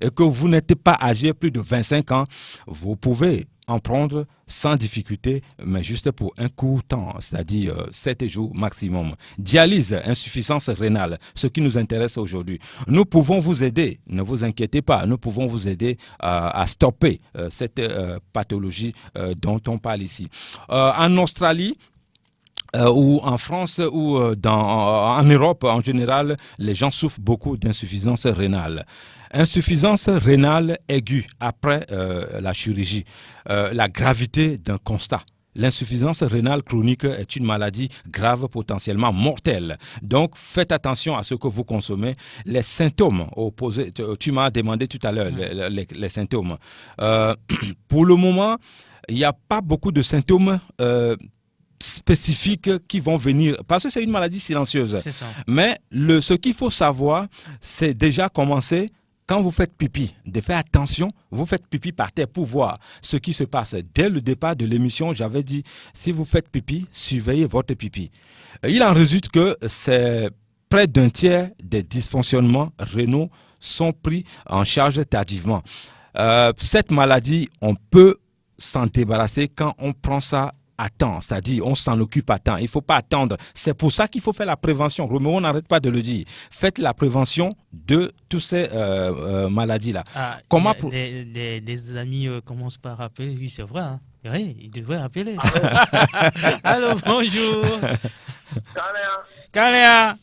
et que vous n'êtes pas âgé plus de 25 ans, vous pouvez en prendre sans difficulté, mais juste pour un court temps, c'est-à-dire 7 jours maximum. Dialyse, insuffisance rénale, ce qui nous intéresse aujourd'hui. Nous pouvons vous aider, ne vous inquiétez pas, nous pouvons vous aider à stopper cette pathologie dont on parle ici. En Australie, ou en France ou en Europe en général, les gens souffrent beaucoup d'insuffisance rénale. Insuffisance rénale aiguë après la chirurgie. La gravité d'un constat. L'insuffisance rénale chronique est une maladie grave, potentiellement mortelle. Donc, faites attention à ce que vous consommez. Les symptômes opposés, tu m'as demandé tout à l'heure les symptômes. Pour le moment, il n'y a pas beaucoup de symptômes spécifiques qui vont venir, parce que c'est une maladie silencieuse. C'est ça. Mais ce qu'il faut savoir, c'est déjà commencer. Quand vous faites pipi, de faire attention, vous faites pipi par terre pour voir ce qui se passe. Dès le départ de l'émission, j'avais dit, si vous faites pipi, surveillez votre pipi. Il en résulte que c'est près d'un tiers des dysfonctionnements rénaux sont pris en charge tardivement. Cette maladie, on peut s'en débarrasser quand on prend ça à temps, c'est-à-dire on s'en occupe à temps. Il ne faut pas attendre. C'est pour ça qu'il faut faire la prévention. Roméo, on n'arrête pas de le dire. Faites la prévention de toutes ces maladies-là. Comment des amis commencent par appeler. Oui, c'est vrai. Hein. Oui, ils devraient appeler. Allô, bonjour. Kaléa.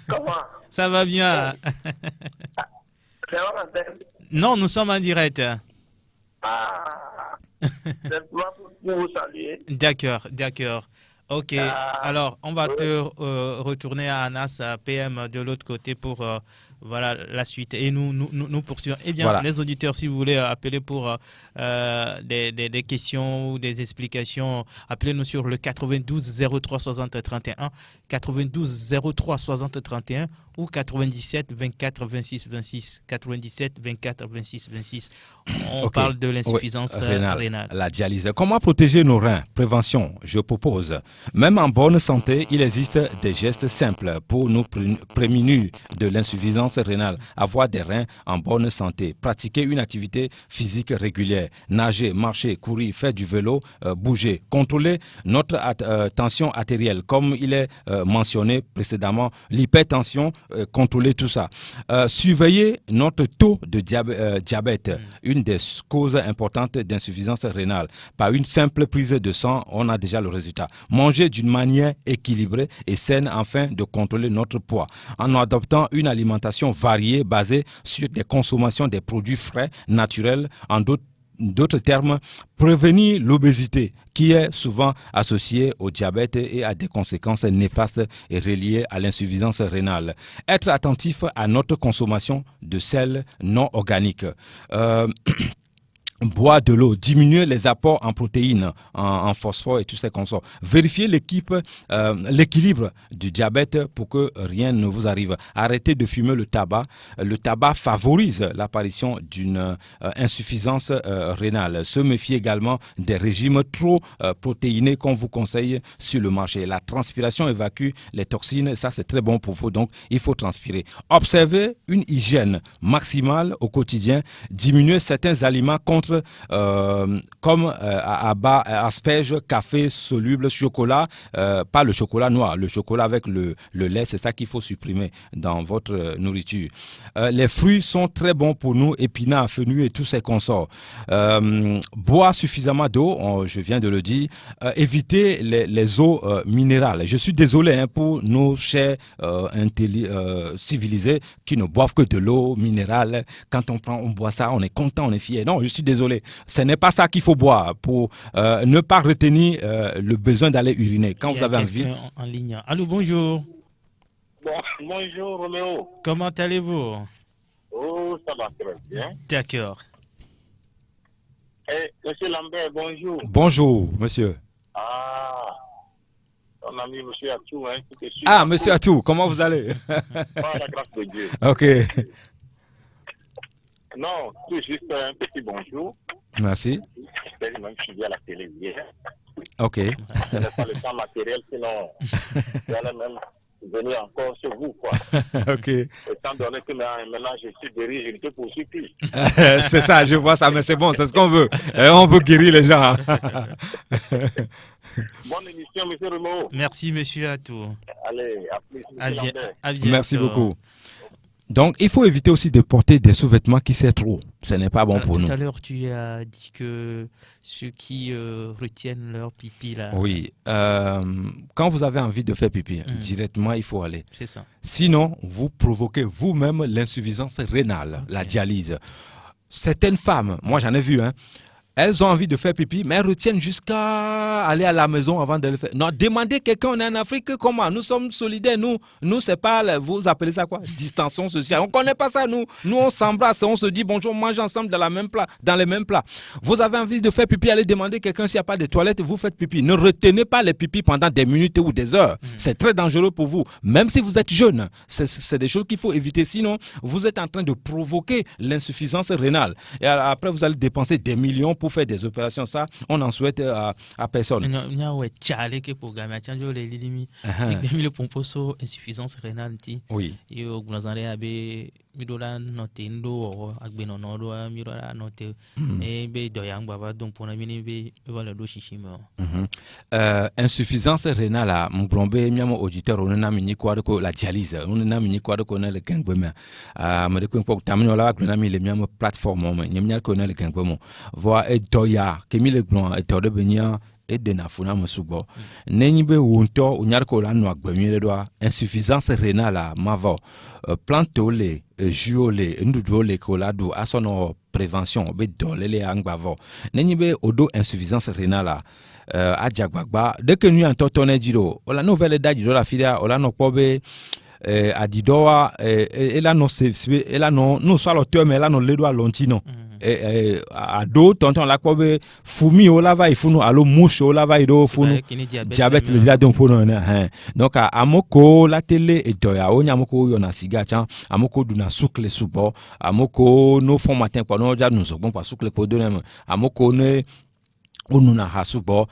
Comment? Ça va bien. Non, nous sommes en direct. Simplement pour vous saluer. D'accord. Ok. Alors, on va te retourner à Anas, à PM de l'autre côté pour la suite. Et nous poursuivons. Eh bien, voilà. Les auditeurs, si vous voulez appeler pour des questions ou des explications, appelez-nous sur le 92 03 60 31, 92 03 60 31 ou 97 24 26 26, 97 24 26 26. On parle de l'insuffisance rénale. La dialyse. Comment protéger nos reins? Prévention, je propose. Même en bonne santé, il existe des gestes simples pour nous prémunir de l'insuffisance insuffisance rénale, avoir des reins en bonne santé, pratiquer une activité physique régulière, nager, marcher, courir, faire du vélo, bouger, contrôler notre tension artérielle, comme il est mentionné précédemment, l'hypertension, contrôler tout ça. Surveiller notre taux de diabète, une des causes importantes d'insuffisance rénale. Par une simple prise de sang, on a déjà le résultat. Manger d'une manière équilibrée et saine afin de contrôler notre poids. En adoptant une alimentation variée basée sur des consommations des produits frais, naturels, en d'autres termes, prévenir l'obésité qui est souvent associée au diabète et à des conséquences néfastes et reliées à l'insuffisance rénale. Être attentif à notre consommation de sel non organique. Boire de l'eau, diminuer les apports en protéines, en phosphore et tout ce qu'on sort. Vérifier l'équilibre du diabète pour que rien ne vous arrive. Arrêtez de fumer le tabac. Le tabac favorise l'apparition d'une insuffisance rénale. Se méfier également des régimes trop protéinés qu'on vous conseille sur le marché. La transpiration évacue les toxines, ça c'est très bon pour vous, donc il faut transpirer. Observez une hygiène maximale au quotidien. Diminuer certains aliments comme asperges, café soluble, chocolat, pas le chocolat noir, le chocolat avec le lait, c'est ça qu'il faut supprimer dans votre nourriture. Les fruits sont très bons pour nous, épinards, fenouil et tous ces consorts. Boire suffisamment d'eau, je viens de le dire, éviter les eaux minérales. Je suis désolé pour nos chers civilisés qui ne boivent que de l'eau minérale. Quand on boit ça, on est content, on est fier. Non, je suis désolé. Ce n'est pas ça qu'il faut boire pour ne pas retenir le besoin d'aller uriner. Quand vous avez envie. En ligne. Allô, bonjour. Bonjour, Roméo. Comment allez-vous? Oh, ça va très bien. D'accord. Monsieur Lambert, bonjour. Bonjour, monsieur. Ton ami, monsieur Atou. Monsieur Atou, comment vous allez? Par la grâce de Dieu. Ok. Non, tout juste un petit bonjour. Merci. J'espère même que je suis à la télé hier. Ok. Je n'ai pas le temps matériel, sinon j'allais même venir encore sur vous, quoi. Ok. Étant donné que maintenant je suis guéri, je ne te poursuis plus. C'est ça, je vois ça, mais c'est bon, c'est ce qu'on veut. On veut guérir les gens. Bonne émission, monsieur Remo. Merci, monsieur Atou. Allez, à plus. À bientôt. Merci beaucoup. Donc, il faut éviter aussi de porter des sous-vêtements qui serrent trop. Ce n'est pas bon pour nous. Tout à l'heure, tu as dit que ceux qui retiennent leur pipi, là... Oui. Quand vous avez envie de faire pipi, directement, il faut aller. C'est ça. Sinon, vous provoquez vous-même l'insuffisance rénale, la dialyse. Certaines femmes, moi j'en ai vu, elles ont envie de faire pipi, mais elles retiennent jusqu'à aller à la maison avant de le faire. Non, demandez quelqu'un, on est en Afrique, comment? Nous sommes solidaires, nous c'est pas, vous appelez ça quoi? Distension sociale. On connaît pas ça, nous on s'embrasse, on se dit bonjour, on mange ensemble dans les mêmes plats. Vous avez envie de faire pipi, allez demander quelqu'un s'il n'y a pas de toilettes, vous faites pipi. Ne retenez pas les pipis pendant des minutes ou des heures. C'est très dangereux pour vous. Même si vous êtes jeune, c'est des choses qu'il faut éviter. Sinon, vous êtes en train de provoquer l'insuffisance rénale. Et après, vous allez dépenser des millions pour faire des opérations, ça, on n'en souhaite à personne. Insuffisance rénale. Oui. Insuffisance rénale, mon brombe, miam auditeur, on a mis quoi de la dialyse, on a mis quoi de connaître le gangbement. Me de quoi tamino la, on a mis les miam plateforme, miam connaître le gangbement. Voir et doya, que mi le blanc et torde benia. Et de nafuna musubo nenyibe wunto unyarko la no agbemire do insuffisance rénale mavo plantole juole ndudole koladu asono prévention be dolele angbavo nenyibe odo insuffisance rénale adjagbagba de que nu antotone diro ola nouvelle daji do la filia ola no pobe adidoa ela no se ela no so aloteur mais ela no ledo alontino a do tonton la ko be fumi o lava ifunu alo mouche o lava ido funu diabète le dia donc pour donc amoko la télé et doya o nyamoko yo na siga chan amoko du na soukle subo amoko no fond matin kwa no ja nous bon pas soukle ko do nem amoko ne onuna ha sugbɔ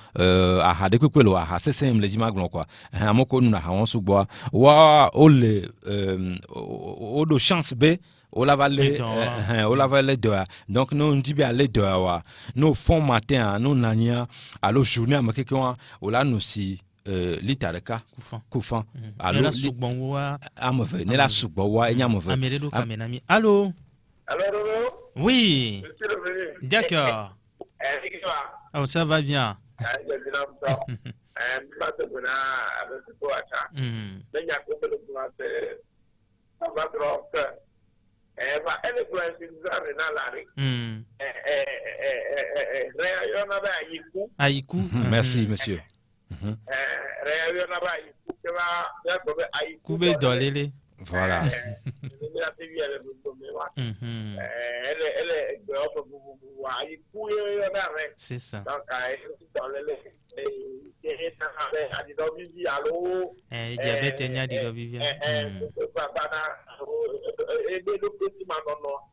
aha de kpekpe lo aha sese le dzi ma gblɔ quoi amoko onuna ha wɔn sugbɔ wa ole odo chance be ola va le dɔa donc no ndi bi ale dɔa wa no fond matin no nania alo journée am keke wa ola no si lita ɖeka kufan alo la sugbɔn wa ameve ne la sugbɔ wa enya ameve amere do kamenami allô oui d'accord oh ça va bien Aïkou. Merci monsieur. Koubé dolele. Voilà. C'est ça. Diabète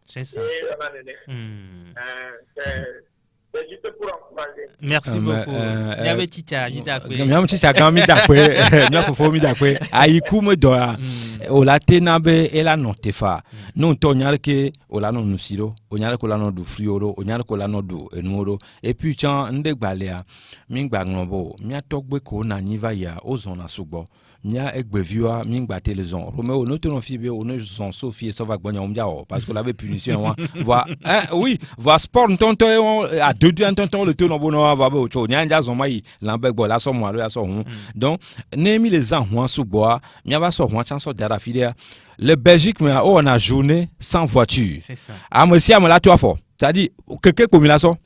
c'est ça. Merci beaucoup. Miabe chicha midakwe. Miabe chicha kan midakwe. Miabe fofo midakwe. Ayiku me doa. Ola tena be ela no tefa. No to nyare ke ola no nusiro, onyare ko la no du frioro, onyare ko la no du enuro. Et puis chan ndegbalea. Mingba nglobo, mia tokbe ko na niva ya ozona sugbo. Mia egbeviwa mingba telezon. Romeo no tono fibe ono son Sophie ça va gbonya omdia parce que la be punition va oui, va sport ntonto à deux ntonto le tono bono va be ocho nyanja zon mai lambek bo la so mo ya so hu. Donc nemi les ans ho sugbo mia va so ho chanso dara fidea. Le Belgique mais on a journée sans voiture. C'est ça. Ah monsieur am la toi fort. C'est-à-dire que combinaison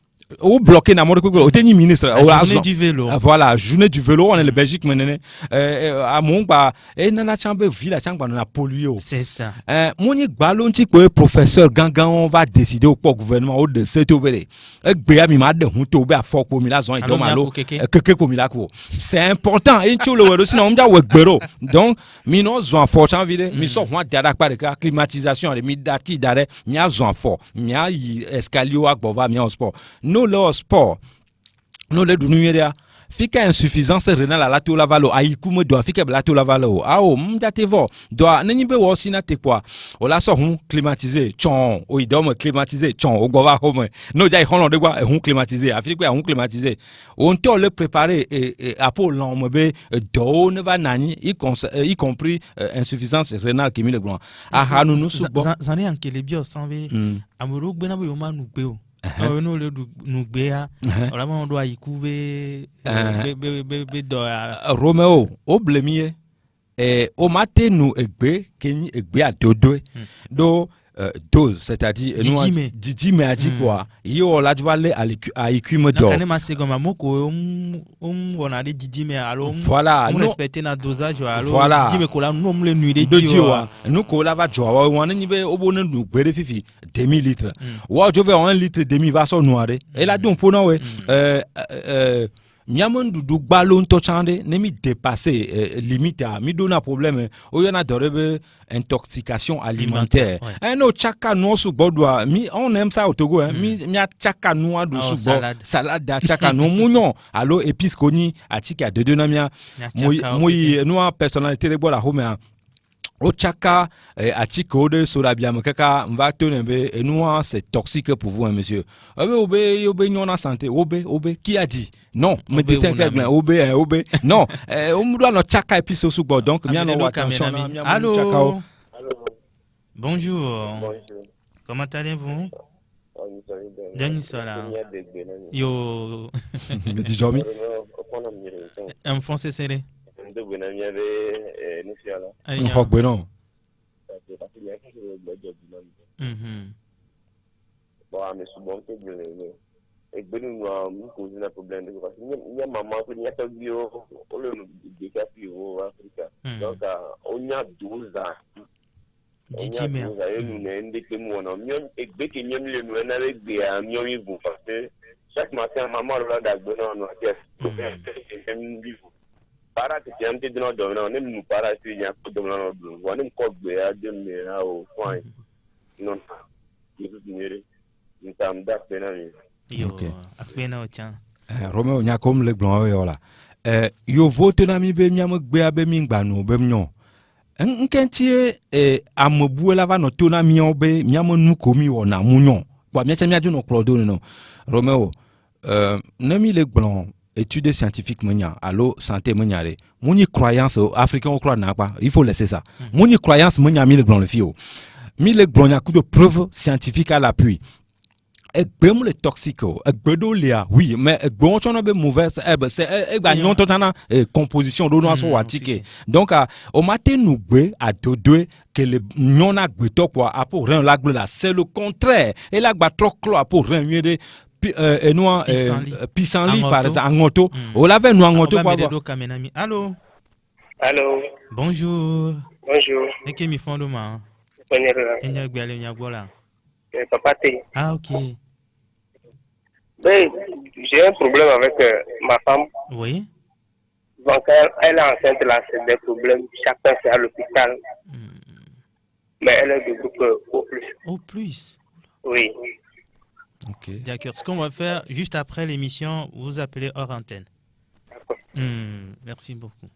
ou bloqué na mode au dernier ministre la journée du vélo. Voilà, journée du vélo on est le Belgique maintenant à Mongba et nana chambe ville chambe na pollué. C'est ça. Moni balon ti ko professeur gangan on va décider au gouvernement au de cet obéré. Gbeya mi ma de hunto be afọ ko mi la zon idon malo keke ko mi la ko. C'est important et tu le wero sinon on dia we gbero. Donc mi no zon afọ chan vide mi so hwan dada pa de climatisation de mi dati dare mi a zon afọ mi a escalier agbova mi en sport. No le sport, no le dunuyeria. Fika insuffisance rénale à la to lavalo ayiku me doit fika la to lavalo ao mdatevo doit neni be wo sina te quoi o la so hun climatisé chon o idom climatisé chon o gova home no dai hono de gwa hun climatisé afika hun climatisé on to le préparer et apo l'homme be do ne va nani y compris insuffisance rénale qui mi le grand a hanu nu subo zane ankele bio sanve amuru gbe na bo yo manu gbe o no le nugbea ola mo do ayiku be do Romeo o blemie o mate nu egbe keni egbe adodo do dose c'est-à-dire didime adibwa yo la dwale ayiku me do kana ma segoma moko wona de didime alo voilà on respecter na dosage alo voilà. Didime ko la no mle nu de diwa nu ko la va jowa wona ni be obo nu gbere fifi demi litre wa jo ve 1 litre demi va so noire et la don pona we miamondu du balon to chande ne mi dépasser limite a mi dona problème o yana dorebe intoxication alimentaire no chaka no su bodwa mi on aime ça au Togo mi chaka no du su salade da chaka no munyo allo épice koni atika de na moi no personnalité de bola home o chaka atiko de sorabiam kaka mva tonembe enua c'est toxique pour vous monsieur obe nyona santé obe qui a dit non médecin obe non on doit no chaka episo subo donc bien no attention allô bonjour comment allez-vous Denis Sola yo me dis Jomi en français serré Bon, mais souvent que et ben nous cause un problème parce que il y a maman qui n'y a pas vu au le décapé au Afrique donc on y a 12 ans didime nous n'endé que moi non mieux et ben que nous le nous avec des mieux vous parce que chaque matin maman là d'agbono no même vivre para que tu te donnes dans même nous para que il y a pas de dans le on aime quoi à de mais au point non il faut venir nous t'am da pena yo apena o chan Roméo nya comme le blanc yola. Yo vote na mi be miam gbe abe mi ngba no be mnyo. Nkentie amebu la va no tona mi obe miam nu komi wo na munyo. Kwa miacha mia no klodo no. Roméo na mi le blanc études scientifiques menia allo santé meniare. Moni croyance africain on croit na pas. Il faut laisser ça. Moni croyance menia mi le blanc le fio. Mi le blanc a coup de preuves scientifiques à l'appui. Egbem le toxique egbedo lia oui mais egbon chona be mauvaise c'est egba nyon totana composition do no so watike donc au matin nous gbe à deux que le nyon a gbe to quoi a pour rien la gbe là c'est le contraire et la gba trop clo pour rien mieux et nous pissenlit par exemple ngoto o la ve nous ngoto quoi allô allô bonjour et qui mi fond de ma enya gbe ale nya gbola papa T. Ah ok. Ben, j'ai un problème avec ma femme. Oui. Donc elle est enceinte là, c'est des problèmes. Chacun c'est à l'hôpital. Mais elle est de groupe au plus. Au plus. Oui. Ok. D'accord. Ce qu'on va faire juste après l'émission, vous appelez hors antenne. D'accord. Merci beaucoup.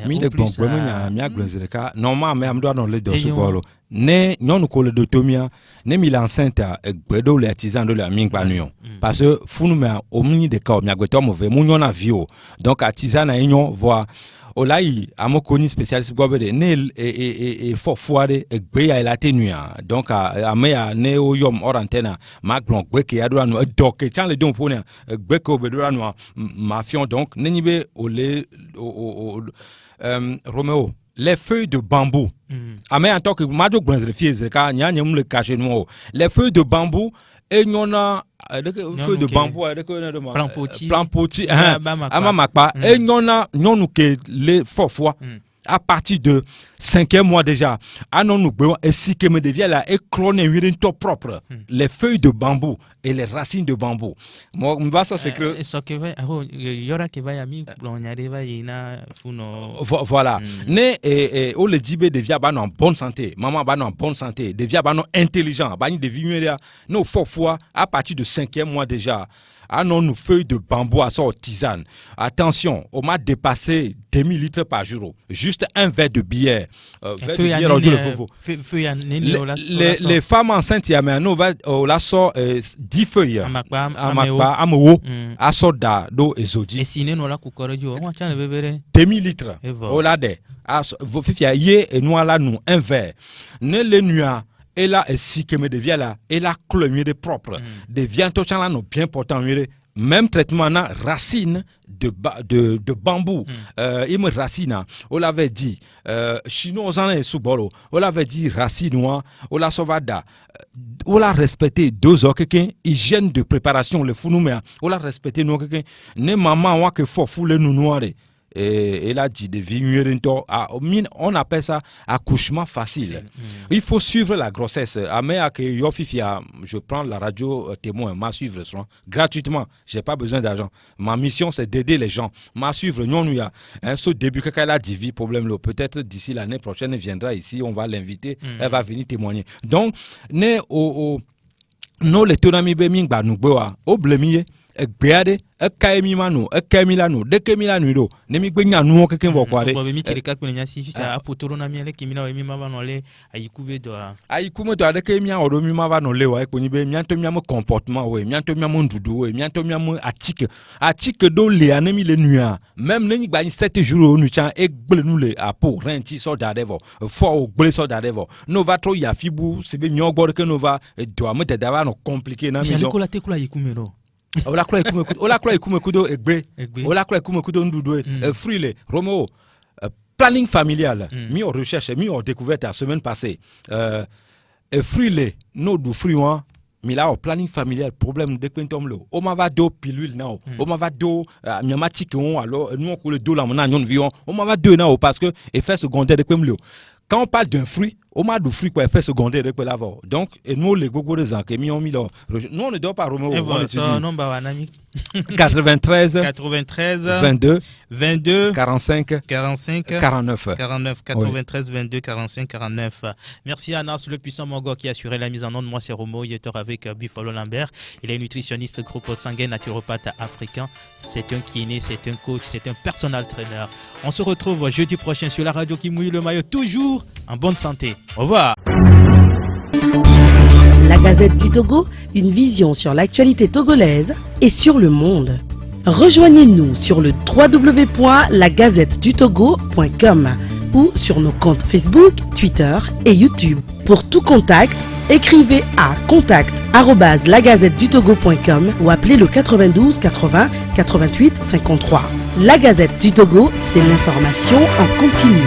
Mi de bon bon mi aglonzereka normal me am do non le do so bolo ne nyonu ko le do tomia ne mi l'enceinte egbedo le artisan do le amingba nuon parce que funu me o muni de ka o mi agbeto mo ve mu nyona vio donc artisan na nyon voit olai amokoni spécialiste gobede ne e fofuare egbe ya la tenua donc ameya ne o yom orantena maglon gbe ke adura no donc chan le don pone gbe ko bedura no mafion donc nenibe ole Roméo les feuilles de bambou ame en tant que majo gbanzre fiezre ka nya nyem le cacher no les feuilles de bambou et nyona feuilles de bambou plan poti ama makpa et nyona nyonu ke le fofwa à partir de 5e mois déjà anon nous besoin et si que me devient là et cloner une top propre les feuilles de bambou et les racines de bambou moi on va ça c'est que ça que va yora que va yami blonyare va yina funo voilà né et o le dibe devient ba en bonne santé maman ba en bonne santé devient ba intelligent ba ni devient no fois à partir de 5e mois déjà anon nous feuilles de bambou à sort tisane attention on m'a dépassé 2000 litres par jour juste un verre de bière les femmes enceintes ya mais on va la sort 10 feuilles amakba à soda do ezodi et sinon on la kokorojo on tient le bébé 2000 litres o la de vous fifia yé et nous là nous un verre ne le nuit et là si que me devient là et la clé de propre devient tout là non bien portant même traitement na racine de bambou il me racine on l'avait dit chinois en est sous bolo on l'avait dit racine noire on la sauvada on l'a respecté 2 heures quelqu'un hygiène de préparation le founoumé on l'a respecté nous quelqu'un ne maman wa que faut fouler nous noir et là dit de vie on appelle ça accouchement facile. Il faut suivre la grossesse je prends la radio témoin m'a suivre gratuitement, j'ai pas besoin d'argent, ma mission c'est d'aider les gens m'a suivre nous y a un saut début que elle a dit problème là peut-être d'ici l'année prochaine elle viendra ici, on va l'inviter, elle va venir témoigner donc ne au no le tonami be mingba nugbewa o blemiye egbeade ekaemi manu ekemilanu dekemilanu do nemi gbenya nu keke vo kware bo mi tire ka kwenya si fita apotoro na mi ele kimina o mi mava no le ayikube do ayikume do adekemi a odo mi mava no le wa ekoni be mianto miam comportement we mianto miam ndudu we mianto miam atike do le anemi le nua même neni gba 7 jours o nu chan egble nu le apo renti so da devo fo o gble so da devo no va tro ya fibu sebe mi ogbo ke no va do amete da va no compliqué na mi do ko la te kula yikume no ola kla ikume kudo egbe ola kla ikume kudo ndudu fruile Roméo planning familial mi on recherche mi on découverte la semaine passée fruile no du fruit mi la planning familial problème de quintom lo o ma va do pilule na o ma va do miamatique on alors nous on coule do la mona nyon vion o ma va do na parce que effet secondaire de quem lo quand on parle d'un fruit au mois de fruit quoi effet secondaire de quoi donc et nous les beaucoup de gens qui ont mis leur nous on ne doit pas remettre 93 22 45 49 93 22 45 49. Merci à Anas, le puissant Mongo qui a assuré la mise en onde. Moi c'est Romo, il est avec Buffalo Lambert. Il est nutritionniste, groupe sanguin, naturopathe africain. C'est un kiné, c'est un coach, c'est un personal trainer. On se retrouve jeudi prochain sur la radio qui mouille le maillot, toujours en bonne santé. Au revoir. La Gazette du Togo, une vision sur l'actualité togolaise et sur le monde. Rejoignez-nous sur le www.lagazettedutogo.com ou sur nos comptes Facebook, Twitter et YouTube. Pour tout contact, écrivez à contact@lagazettedutogo.com ou appelez le 92 80 88 53. La Gazette du Togo, c'est l'information en continu.